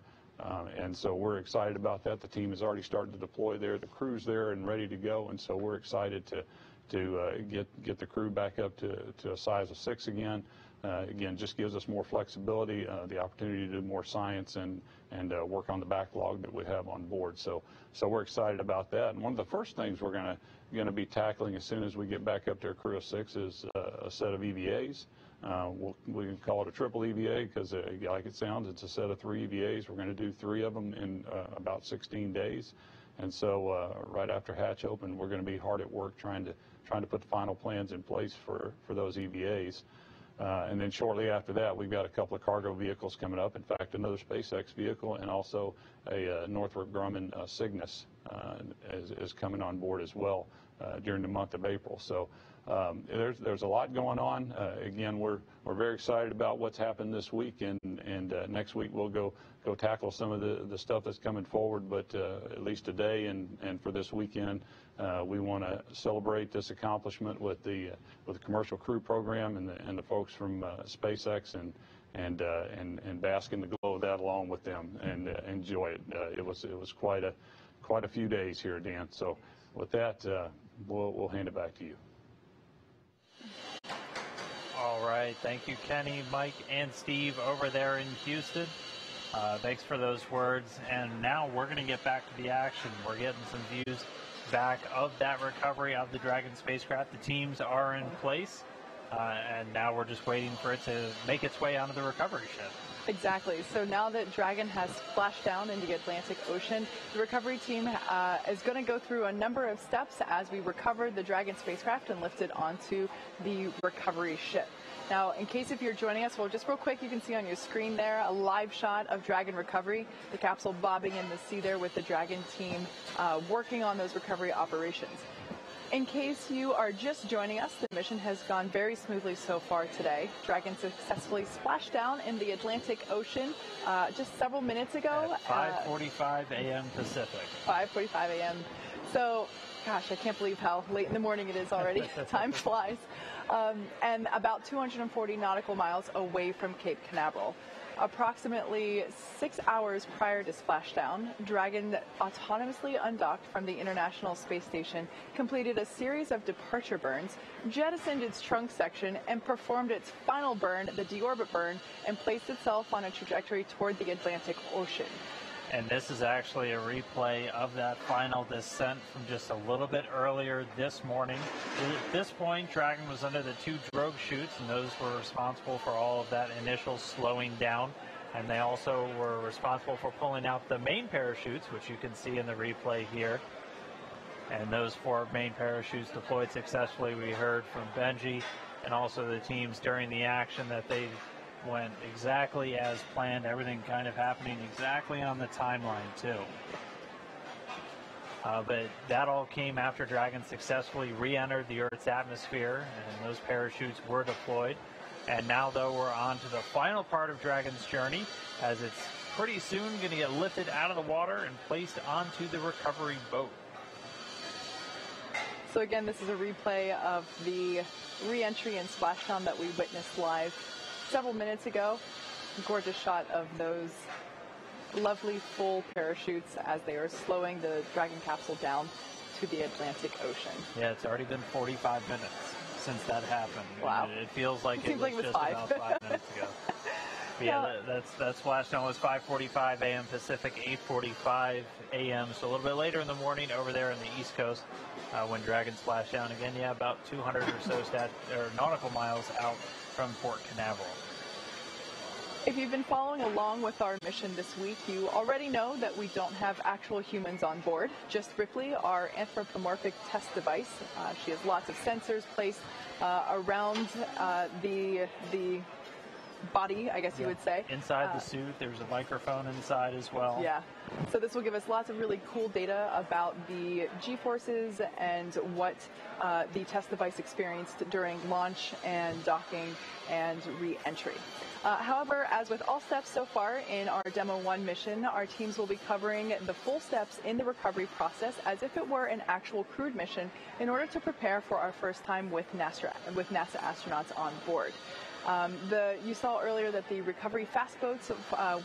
and so we're excited about that. The team has already started to deploy there. The crew's there and ready to go, and so we're excited to get the crew back up to a size of 6 again. Again, just gives us more flexibility, the opportunity to do more science and work on the backlog that we have on board. So we're excited about that. And one of the first things we're going to be tackling as soon as we get back up to a crew of 6 is a set of EVAs. We can call it a triple EVA because, like it sounds, it's a set of 3 EVAs. We're going to do 3 of them in about 16 days. And so right after hatch open, we're going to be hard at work trying to put the final plans in place for those EVAs. And then shortly after that, we've got a couple of cargo vehicles coming up. In fact, another SpaceX vehicle, and also a Northrop Grumman Cygnus is coming on board as well during the month of April. So there's a lot going on. Again, we're very excited about what's happened this week, and next week we'll go tackle some of the stuff that's coming forward. But at least today and for this weekend, we want to celebrate this accomplishment with the Commercial Crew Program and the folks from SpaceX, and bask in the glow of that along with them and enjoy it. It was quite a few days here, Dan. So with that, we'll hand it back to you. All right. Thank you, Kenny, Mike, and Steve over there in Houston. Thanks for those words. And now we're going to get back to the action. We're getting some views back of that recovery of the Dragon spacecraft. The teams are in place, and now we're just waiting for it to make its way onto the recovery ship. Exactly. So now that Dragon has splashed down in the Atlantic Ocean, the recovery team is going to go through a number of steps as we recover the Dragon spacecraft and lift it onto the recovery ship. Now, in case if you're joining us, well, just real quick, you can see on your screen there a live shot of Dragon recovery, the capsule bobbing in the sea there with the Dragon team working on those recovery operations. In case you are just joining us, the mission has gone very smoothly so far today. Dragon successfully splashed down in the Atlantic Ocean just several minutes ago. At 5:45 a.m. Pacific. 5:45 a.m. So, gosh, I can't believe how late in the morning it is already. Time flies. And about 240 nautical miles away from Cape Canaveral. Approximately 6 hours prior to splashdown, Dragon autonomously undocked from the International Space Station, completed a series of departure burns, jettisoned its trunk section, and performed its final burn, the deorbit burn, and placed itself on a trajectory toward the Atlantic Ocean. And this is actually a replay of that final descent from just a little bit earlier this morning. At this point, Dragon was under the 2 drogue chutes, and those were responsible for all of that initial slowing down. And they also were responsible for pulling out the main parachutes, which you can see in the replay here. And those 4 main parachutes deployed successfully. We heard from Benji and also the teams during the action that they went exactly as planned, everything kind of happening exactly on the timeline too. But that all came after Dragon successfully re-entered the Earth's atmosphere, and those parachutes were deployed. And now, though, we're on to the final part of Dragon's journey, as it's pretty soon going to get lifted out of the water and placed onto the recovery boat. So again, this is a replay of the re-entry and splashdown that we witnessed live several minutes ago. Gorgeous shot of those lovely full parachutes as they are slowing the Dragon capsule down to the Atlantic Ocean. Yeah, it's already been 45 minutes since that happened. Wow. It feels like it was just 5. about 5 minutes ago. But yeah, that splashdown was 5:45 a.m. Pacific, 8:45 a.m. So a little bit later in the morning over there on the East Coast when Dragon splashed down again. Yeah, about 200 or so nautical miles out from Port Canaveral. If you've been following along with our mission this week, you already know that we don't have actual humans on board, just Ripley, our anthropomorphic test device. She has lots of sensors placed around the body, I guess you would say. Inside the suit, there's a microphone inside as well. Yeah. So this will give us lots of really cool data about the G-forces and what the test device experienced during launch and docking and re-entry. However, as with all steps so far in our Demo 1 mission, our teams will be covering the full steps in the recovery process as if it were an actual crewed mission in order to prepare for our first time with NASA astronauts on board. You saw earlier that the recovery fast boats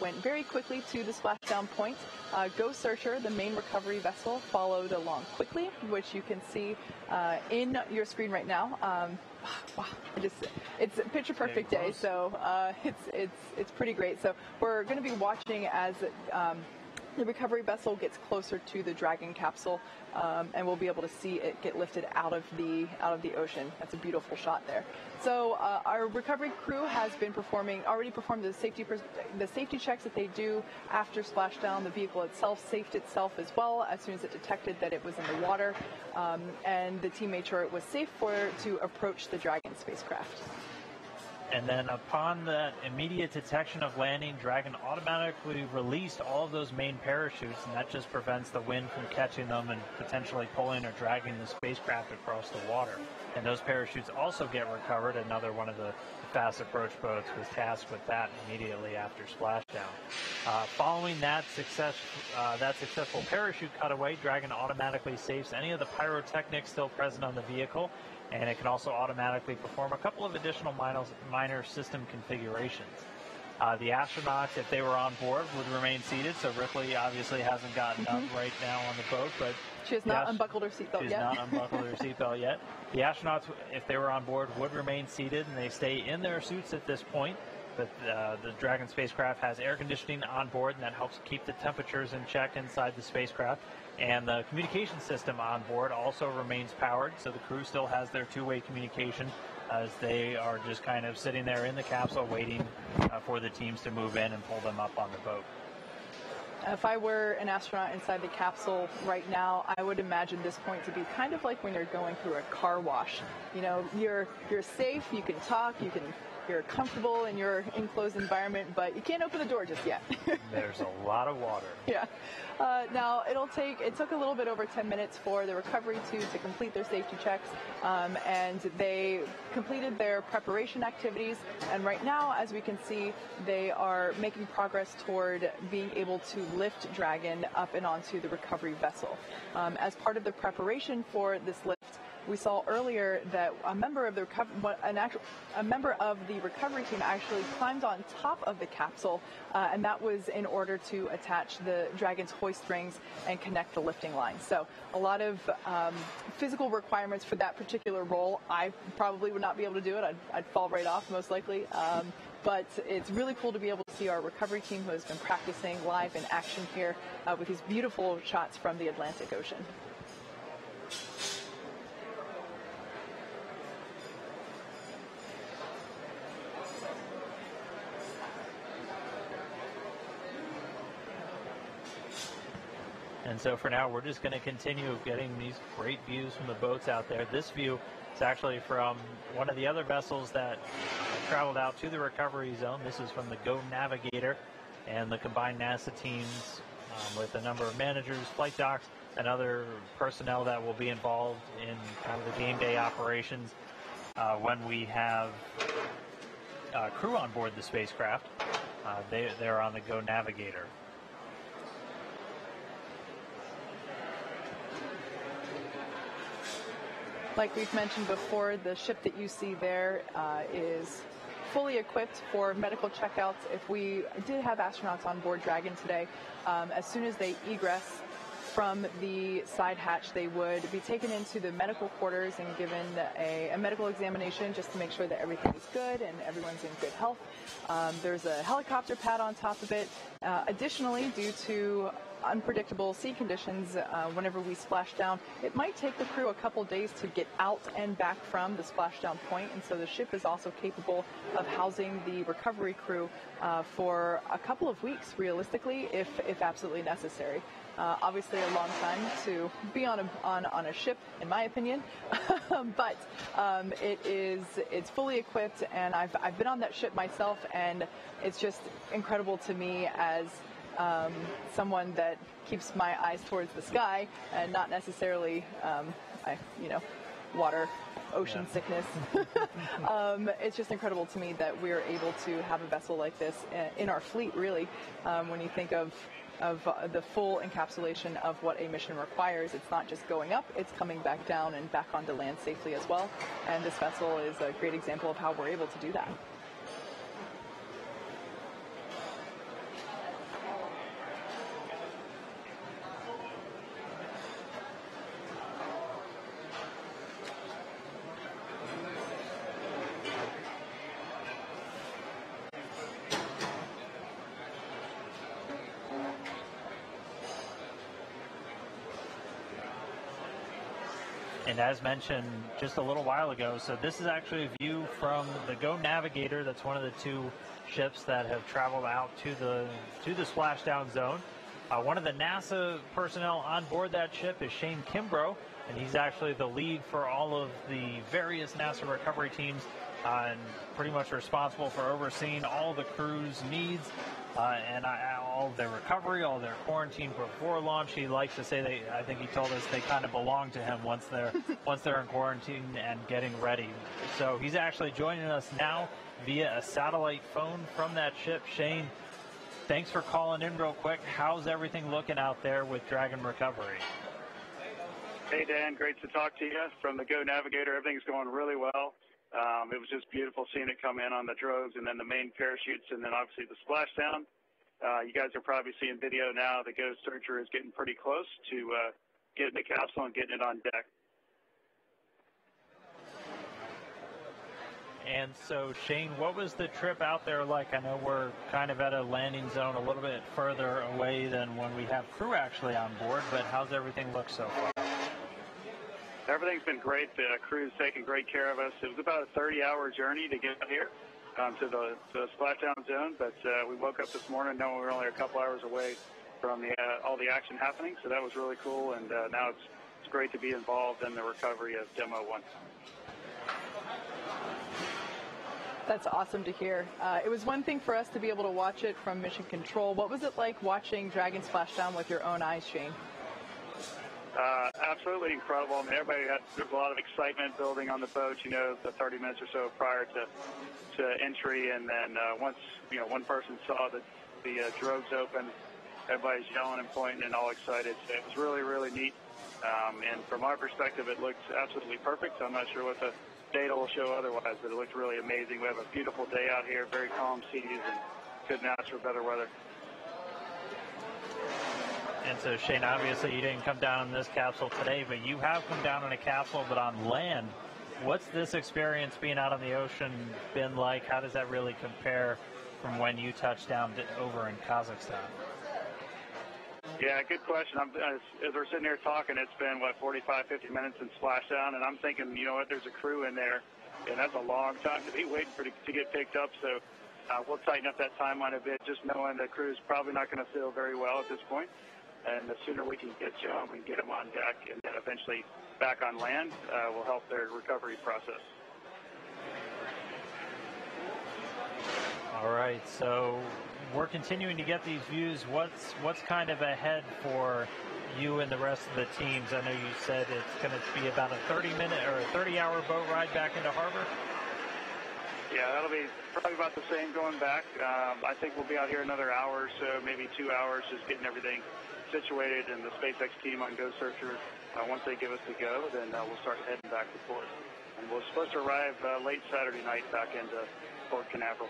went very quickly to the splashdown point. Go Searcher, the main recovery vessel, followed along quickly, which you can see in your screen right now. Wow, it's a picture perfect day, so it's pretty great. So we're going to be watching as the recovery vessel gets closer to the Dragon capsule, and we'll be able to see it get lifted out of the ocean. That's a beautiful shot there. So our recovery crew has been already performed the safety checks that they do after splashdown. The vehicle itself safed itself as well as soon as it detected that it was in the water, and the team made sure it was safe to approach the Dragon spacecraft. And then upon that immediate detection of landing, Dragon automatically released all of those main parachutes, and that just prevents the wind from catching them and potentially pulling or dragging the spacecraft across the water. And those parachutes also get recovered. Another one of the fast approach boats was tasked with that immediately after splashdown. Following that successful parachute cutaway, Dragon automatically saves any of the pyrotechnics still present on the vehicle, and it can also automatically perform a couple of additional minor system configurations. The astronauts, if they were on board, would remain seated, so Ripley obviously hasn't gotten up right now on the boat, but she has not unbuckled her seatbelt yet. She has not unbuckled her seatbelt yet. The astronauts, if they were on board, would remain seated, and they stay in their suits at this point. But the Dragon spacecraft has air conditioning on board, and that helps keep the temperatures in check inside the spacecraft. And the communication system on board also remains powered, so the crew still has their two-way communication as they are just kind of sitting there in the capsule waiting for the teams to move in and pull them up on the boat. If I were an astronaut inside the capsule right now, I would imagine this point to be kind of like when you're going through a car wash. You know, you're safe, you can talk, you're comfortable in your enclosed environment, but you can't open the door just yet. There's a lot of water. Yeah. Now, it took a little bit over 10 minutes for the recovery to complete their safety checks, and they completed their preparation activities. And right now, as we can see, they are making progress toward being able to lift Dragon up and onto the recovery vessel. As part of the preparation for this lift, we saw earlier that a member of the recovery team actually climbed on top of the capsule, and that was in order to attach the Dragon's hoist rings and connect the lifting line. So a lot of physical requirements for that particular role. I probably would not be able to do it. I'd fall right off most likely. But it's really cool to be able to see our recovery team who has been practicing live in action here with these beautiful shots from the Atlantic Ocean. And so for now, we're just going to continue getting these great views from the boats out there. This view is actually from one of the other vessels that traveled out to the recovery zone. This is from the Go Navigator and the combined NASA teams with a number of managers, flight docs, and other personnel that will be involved in kind of the game day operations when we have crew on board the spacecraft. They're on the Go Navigator. Like we've mentioned before, the ship that you see there is fully equipped for medical checkouts. If we did have astronauts on board Dragon today, as soon as they egress from the side hatch, they would be taken into the medical quarters and given a medical examination just to make sure that everything is good and everyone's in good health. There's a helicopter pad on top of it. Additionally, due to unpredictable sea conditions, whenever we splash down, it might take the crew a couple days to get out and back from the splashdown point, and so the ship is also capable of housing the recovery crew for a couple of weeks, realistically, if absolutely necessary. Obviously a long time to be on a ship, in my opinion, but it's fully equipped, and I've been on that ship myself, and it's just incredible to me as someone that keeps my eyes towards the sky and not necessarily, water, ocean sickness. It's just incredible to me that we're able to have a vessel like this in our fleet, really, when you think of the full encapsulation of what a mission requires. It's not just going up, it's coming back down and back onto land safely as well. And this vessel is a great example of how we're able to do that. And as mentioned just a little while ago, so this is actually a view from the Go Navigator. That's one of the two ships that have traveled out to the splashdown zone. One of the NASA personnel on board that ship is Shane Kimbrough, and he's actually the lead for all of the various NASA recovery teams and pretty much responsible for overseeing all the crew's needs and all their recovery, all their quarantine before launch. He likes to say I think he told us they kind of belong to him once they're in quarantine and getting ready. So he's actually joining us now via a satellite phone from that ship. Shane, thanks for calling in real quick. How's everything looking out there with Dragon Recovery? Hey, Dan. Great to talk to you from the Go Navigator. Everything's going really well. It was just beautiful seeing it come in on the drogues and then the main parachutes and then obviously the splashdown. You guys are probably seeing video now. The Go Searcher is getting pretty close to getting the capsule and getting it on deck. And so, Shane, what was the trip out there like? I know we're kind of at a landing zone a little bit further away than when we have crew actually on board, but how's everything look so far? Everything's been great. The crew's taken great care of us. It was about a 30-hour journey to get here to the splashdown zone, but we woke up this morning knowing we were only a couple hours away from all the action happening, so that was really cool, and now it's great to be involved in the recovery of Demo 1. That's awesome to hear. It was one thing for us to be able to watch it from Mission Control. What was it like watching Dragon splash down with your own eyes, Shane? Absolutely incredible. I mean, there's a lot of excitement building on the boat, the 30 minutes or so prior to entry, and then once, one person saw the drogues open, everybody's yelling and pointing and all excited. So it was really, really neat. And from our perspective, it looked absolutely perfect. So I'm not sure what the data will show otherwise, but it looked really amazing. We have a beautiful day out here, very calm seas, and couldn't ask for better weather. And so, Shane, obviously you didn't come down in this capsule today, but you have come down in a capsule, but on land. What's this experience being out on the ocean been like? How does that really compare from when you touched down over in Kazakhstan? Yeah, good question. As we're sitting here talking, it's been, 45, 50 minutes since splashdown, and I'm thinking, there's a crew in there, and that's a long time to be waiting to get picked up, so we'll tighten up that timeline a bit, just knowing the crew's probably not going to feel very well at this point, and the sooner we can get you home and get them on deck and then eventually back on land will help their recovery process. All right, so we're continuing to get these views. What's kind of ahead for you and the rest of the teams? I know you said it's going to be about a 30-minute or a 30-hour boat ride back into harbor. Yeah, that'll be probably about the same going back. I think we'll be out here another hour or so, maybe 2 hours, just getting everything situated. And the SpaceX team on Go Searcher, once they give us the go, then we'll start heading back to port. And we're supposed to arrive late Saturday night back into Port Canaveral.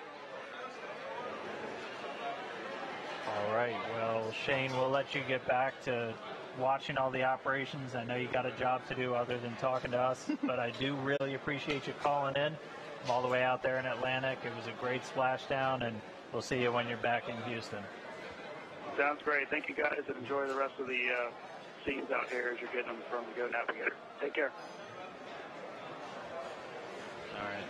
All right. Well, Shane, we'll let you get back to watching all the operations. I know you got a job to do other than talking to us, but I do really appreciate you calling in from all the way out there in Atlantic. It was a great splashdown, and we'll see you when you're back in Houston. Sounds great. Thank you, guys, and enjoy the rest of the scenes out here as you're getting them from the Go Navigator. Take care. All right.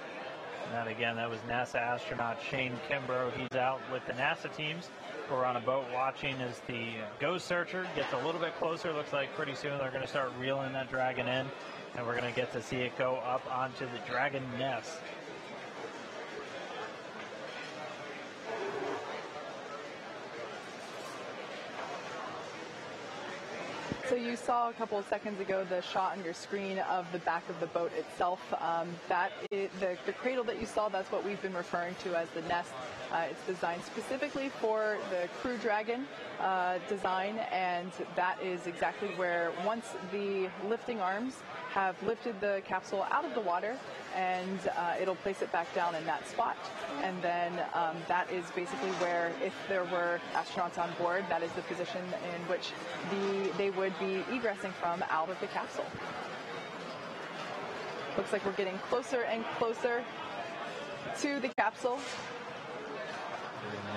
And again, that was NASA astronaut Shane Kimbrough. He's out with the NASA teams. We're on a boat watching as the Go Searcher gets a little bit closer. Looks like pretty soon they're going to start reeling that Dragon in, and we're going to get to see it go up onto the Dragon nest. So you saw a couple of seconds ago the shot on your screen of the back of the boat itself. That is the cradle that you saw. That's what we've been referring to as the nest. It's designed specifically for the Crew Dragon design, and that is exactly where once the lifting arms have lifted the capsule out of the water, and it'll place it back down in that spot. And then that is basically where, if there were astronauts on board, that is the position in which they would be egressing from out of the capsule. Looks like we're getting closer and closer to the capsule.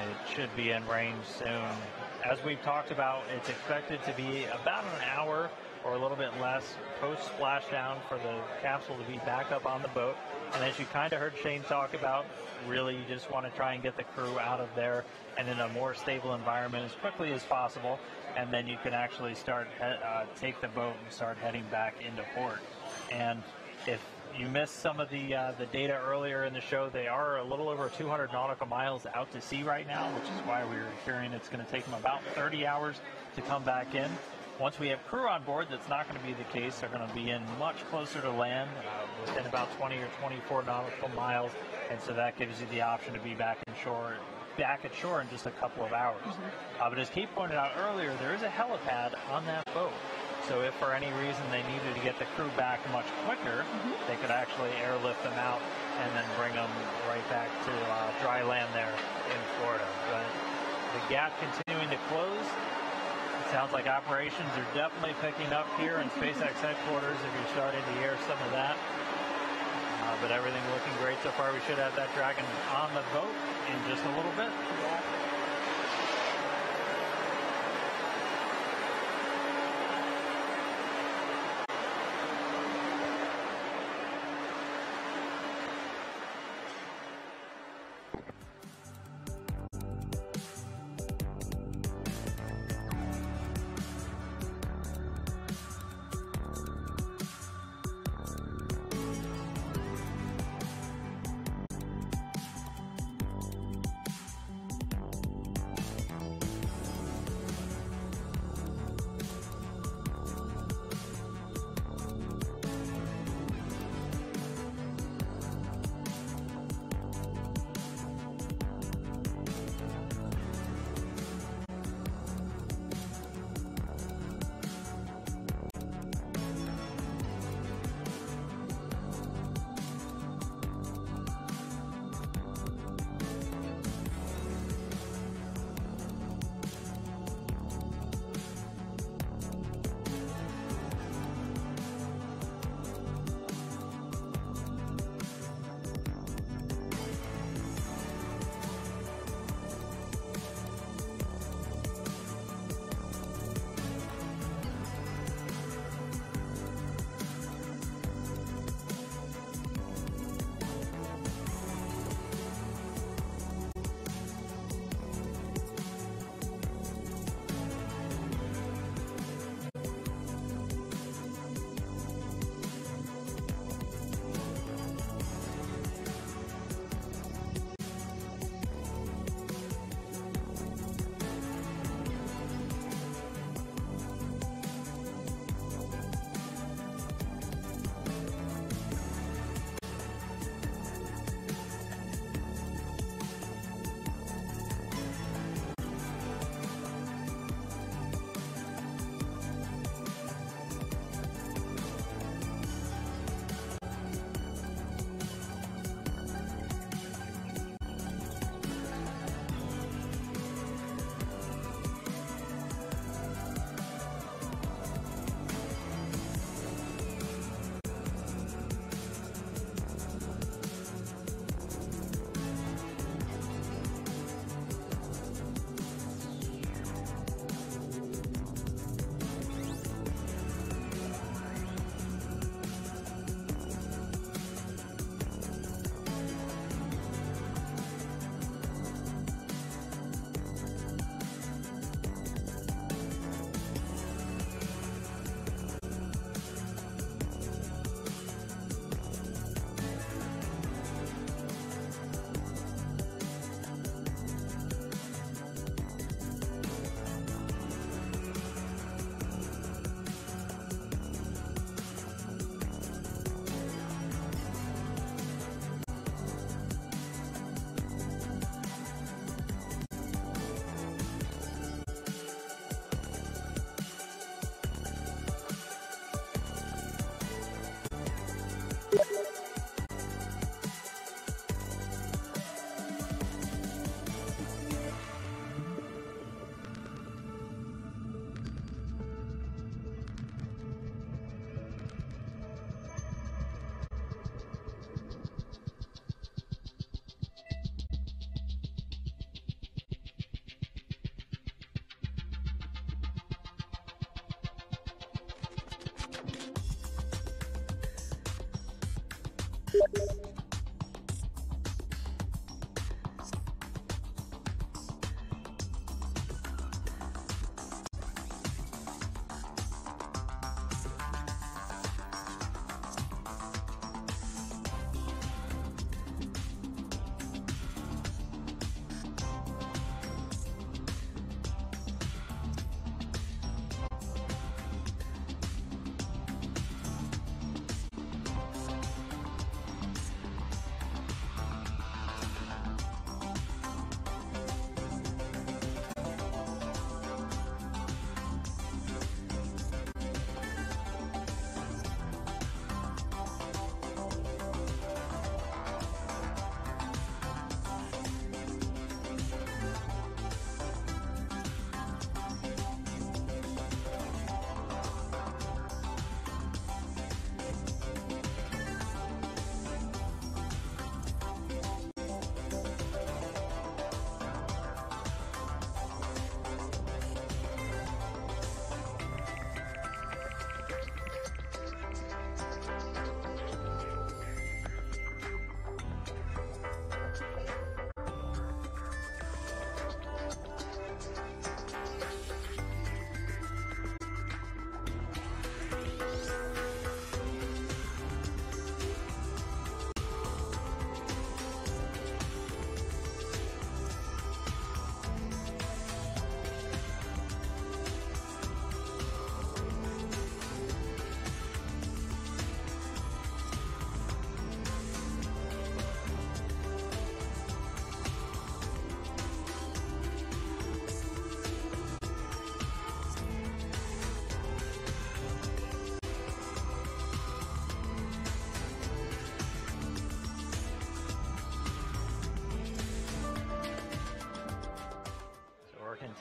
And it should be in range soon. As we've talked about, it's expected to be about an hour or a little bit less post-splashdown for the capsule to be back up on the boat. And as you kind of heard Shane talk about, really you just want to try and get the crew out of there and in a more stable environment as quickly as possible. And then you can actually start, take the boat and start heading back into port. And if you missed some of the data earlier in the show, they are a little over 200 nautical miles out to sea right now, which is why we're hearing it's going to take them about 30 hours to come back in. Once we have crew on board, that's not going to be the case. They're going to be in much closer to land, within about 20 or 24 nautical miles, and so that gives you the option to be back at shore in just a couple of hours. But as Kate pointed out earlier, there is a helipad on that boat. So if for any reason they needed to get the crew back much quicker, they could actually airlift them out and then bring them right back to dry land there in Florida. But the gap continuing to close. It sounds like operations are definitely picking up here in SpaceX headquarters if you're starting to hear some of that. But everything looking great so far. We should have that Dragon on the boat in just a little bit.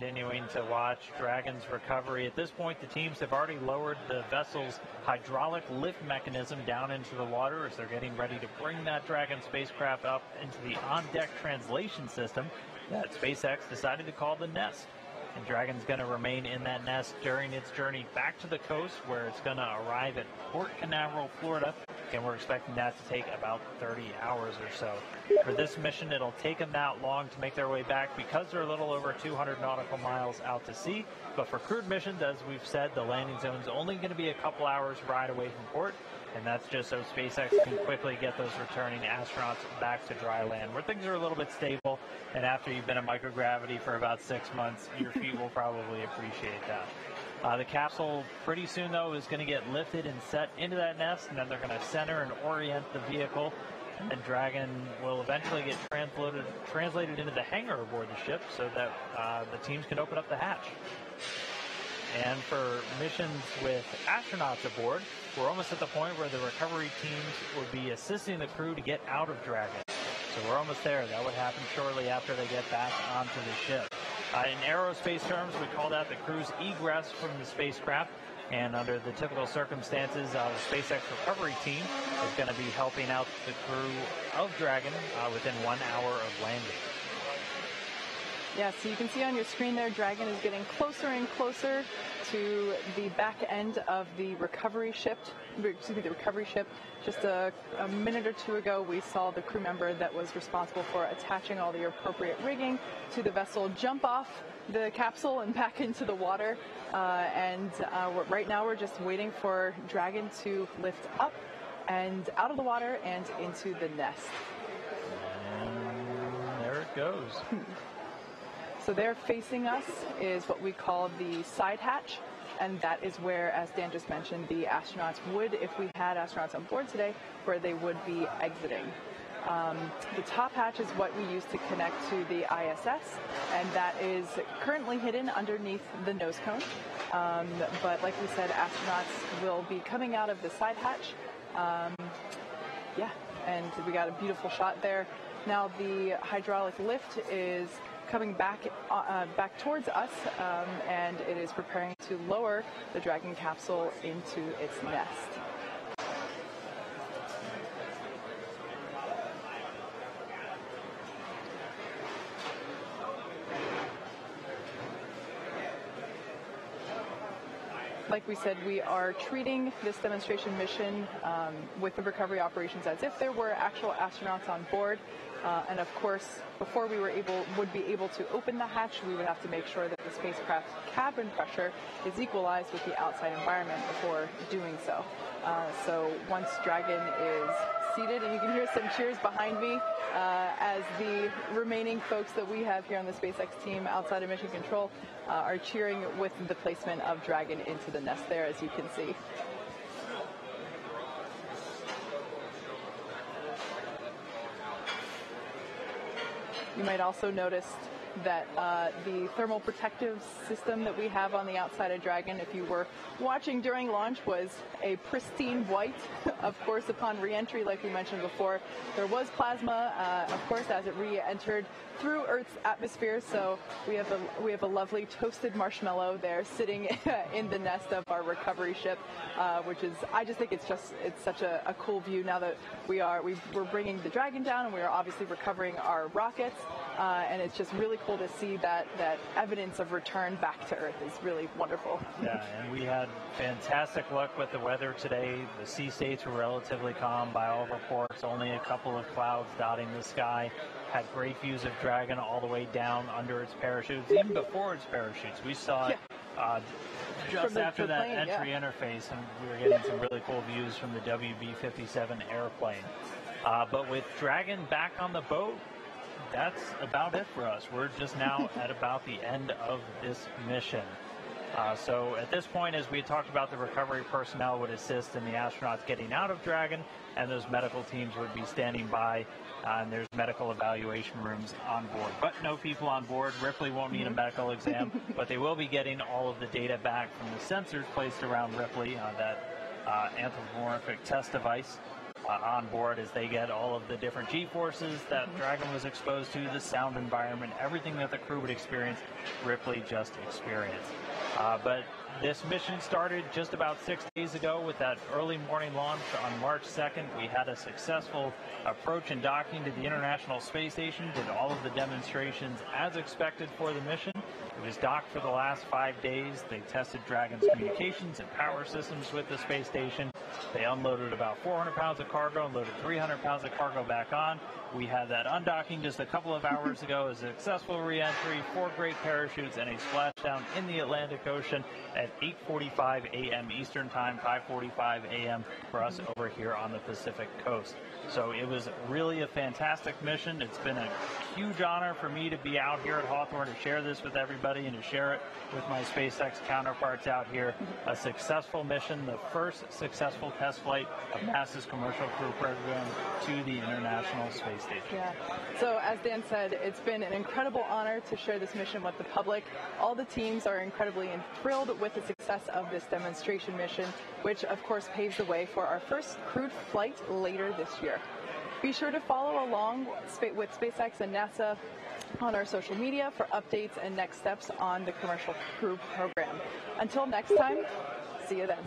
continuing to watch Dragon's recovery. At this point, the teams have already lowered the vessel's hydraulic lift mechanism down into the water as they're getting ready to bring that Dragon spacecraft up into the on-deck translation system that SpaceX decided to call the Nest. And Dragon's going to remain in that nest during its journey back to the coast, where it's going to arrive at Port Canaveral, Florida. And we're expecting that to take about 30 hours or so. For this mission, it'll take them that long to make their way back because they're a little over 200 nautical miles out to sea. But for crewed missions, as we've said, the landing zone's only going to be a couple hours ride away from port. And that's just so SpaceX can quickly get those returning astronauts back to dry land, where things are a little bit stable. And after you've been in microgravity for about 6 months, your feet will probably appreciate that. The capsule pretty soon, though, is going to get lifted and set into that nest, and then they're going to center and orient the vehicle. And then Dragon will eventually get translated into the hangar aboard the ship so that the teams can open up the hatch. And for missions with astronauts aboard, we're almost at the point where the recovery teams would be assisting the crew to get out of Dragon. So we're almost there. That would happen shortly after they get back onto the ship. In aerospace terms, we call that the crew's egress from the spacecraft. And under the typical circumstances, the SpaceX recovery team is going to be helping out the crew of Dragon within 1 hour of landing. Yeah, so you can see on your screen there, Dragon is getting closer and closer to the back end of the recovery ship. Just a minute or two ago, we saw the crew member that was responsible for attaching all the appropriate rigging to the vessel jump off the capsule and back into the water. Right now, we're just waiting for Dragon to lift up and out of the water and into the nest. And there it goes. So there facing us is what we call the side hatch, and that is where, as Dan just mentioned, the astronauts would, if we had astronauts on board today, where they would be exiting. The top hatch is what we use to connect to the ISS, and that is currently hidden underneath the nose cone. But like we said, astronauts will be coming out of the side hatch. And we got a beautiful shot there. Now the hydraulic lift is coming back towards us, and it is preparing to lower the Dragon capsule into its nest. Like we said, we are treating this demonstration mission with the recovery operations as if there were actual astronauts on board. And of course, before we would be able to open the hatch, we would have to make sure that the spacecraft's cabin pressure is equalized with the outside environment before doing so. So once Dragon is seated, and you can hear some cheers behind me as the remaining folks that we have here on the SpaceX team outside of Mission Control are cheering with the placement of Dragon into the nest there, as you can see. You might also notice that the thermal protective system that we have on the outside of Dragon, if you were watching during launch, was a pristine white. Of course, upon re-entry, like we mentioned before, there was plasma, of course, as it re-entered through Earth's atmosphere. So we have a lovely toasted marshmallow there sitting in the nest of our recovery ship, which is, I just think it's such a cool view now that we're bringing the Dragon down, and we are obviously recovering our rockets, and it's just really cool to see that evidence of return back to Earth is really wonderful. Yeah, and we had fantastic luck with the weather today. The sea states were relatively calm by all reports, only a couple of clouds dotting the sky. Had great views of Dragon all the way down under its parachutes, even before its parachutes. We saw it just after that plane, entry interface, and we were getting some really cool views from the WB-57 airplane. But with Dragon back on the boat, that's about it for us. We're just now at about the end of this mission. So at this point, as we talked about, the recovery personnel would assist in the astronauts getting out of Dragon, and those medical teams would be standing by, and there's medical evaluation rooms on board. But no people on board. Ripley won't need a medical exam, but they will be getting all of the data back from the sensors placed around Ripley, that anthropomorphic test device. on board as they get all of the different G-forces that Dragon was exposed to, the sound environment, everything that the crew would experience, Ripley just experienced. But this mission started just about 6 days ago with that early morning launch on March 2nd. We had a successful approach and docking to the International Space Station, did all of the demonstrations as expected for the mission. It was docked for the last 5 days. They tested Dragon's communications and power systems with the space station. They unloaded about 400 pounds of cargo and loaded 300 pounds of cargo back on. We had that undocking just a couple of hours ago, a successful reentry, 4 great parachutes, and a splashdown in the Atlantic Ocean at 8:45 a.m. Eastern Time, 5:45 a.m. for us over here on the Pacific Coast. So it was really a fantastic mission. It's been a huge honor for me to be out here at Hawthorne to share this with everybody and to share it with my SpaceX counterparts out here. A successful mission, the first successful test flight of NASA's Commercial Crew Program to the International Space Station. Yeah. So as Dan said, it's been an incredible honor to share this mission with the public. All the teams are incredibly thrilled with the success of this demonstration mission, which of course paves the way for our first crewed flight later this year. Be sure to follow along with SpaceX and NASA on our social media for updates and next steps on the Commercial Crew Program. Until next time, see you then.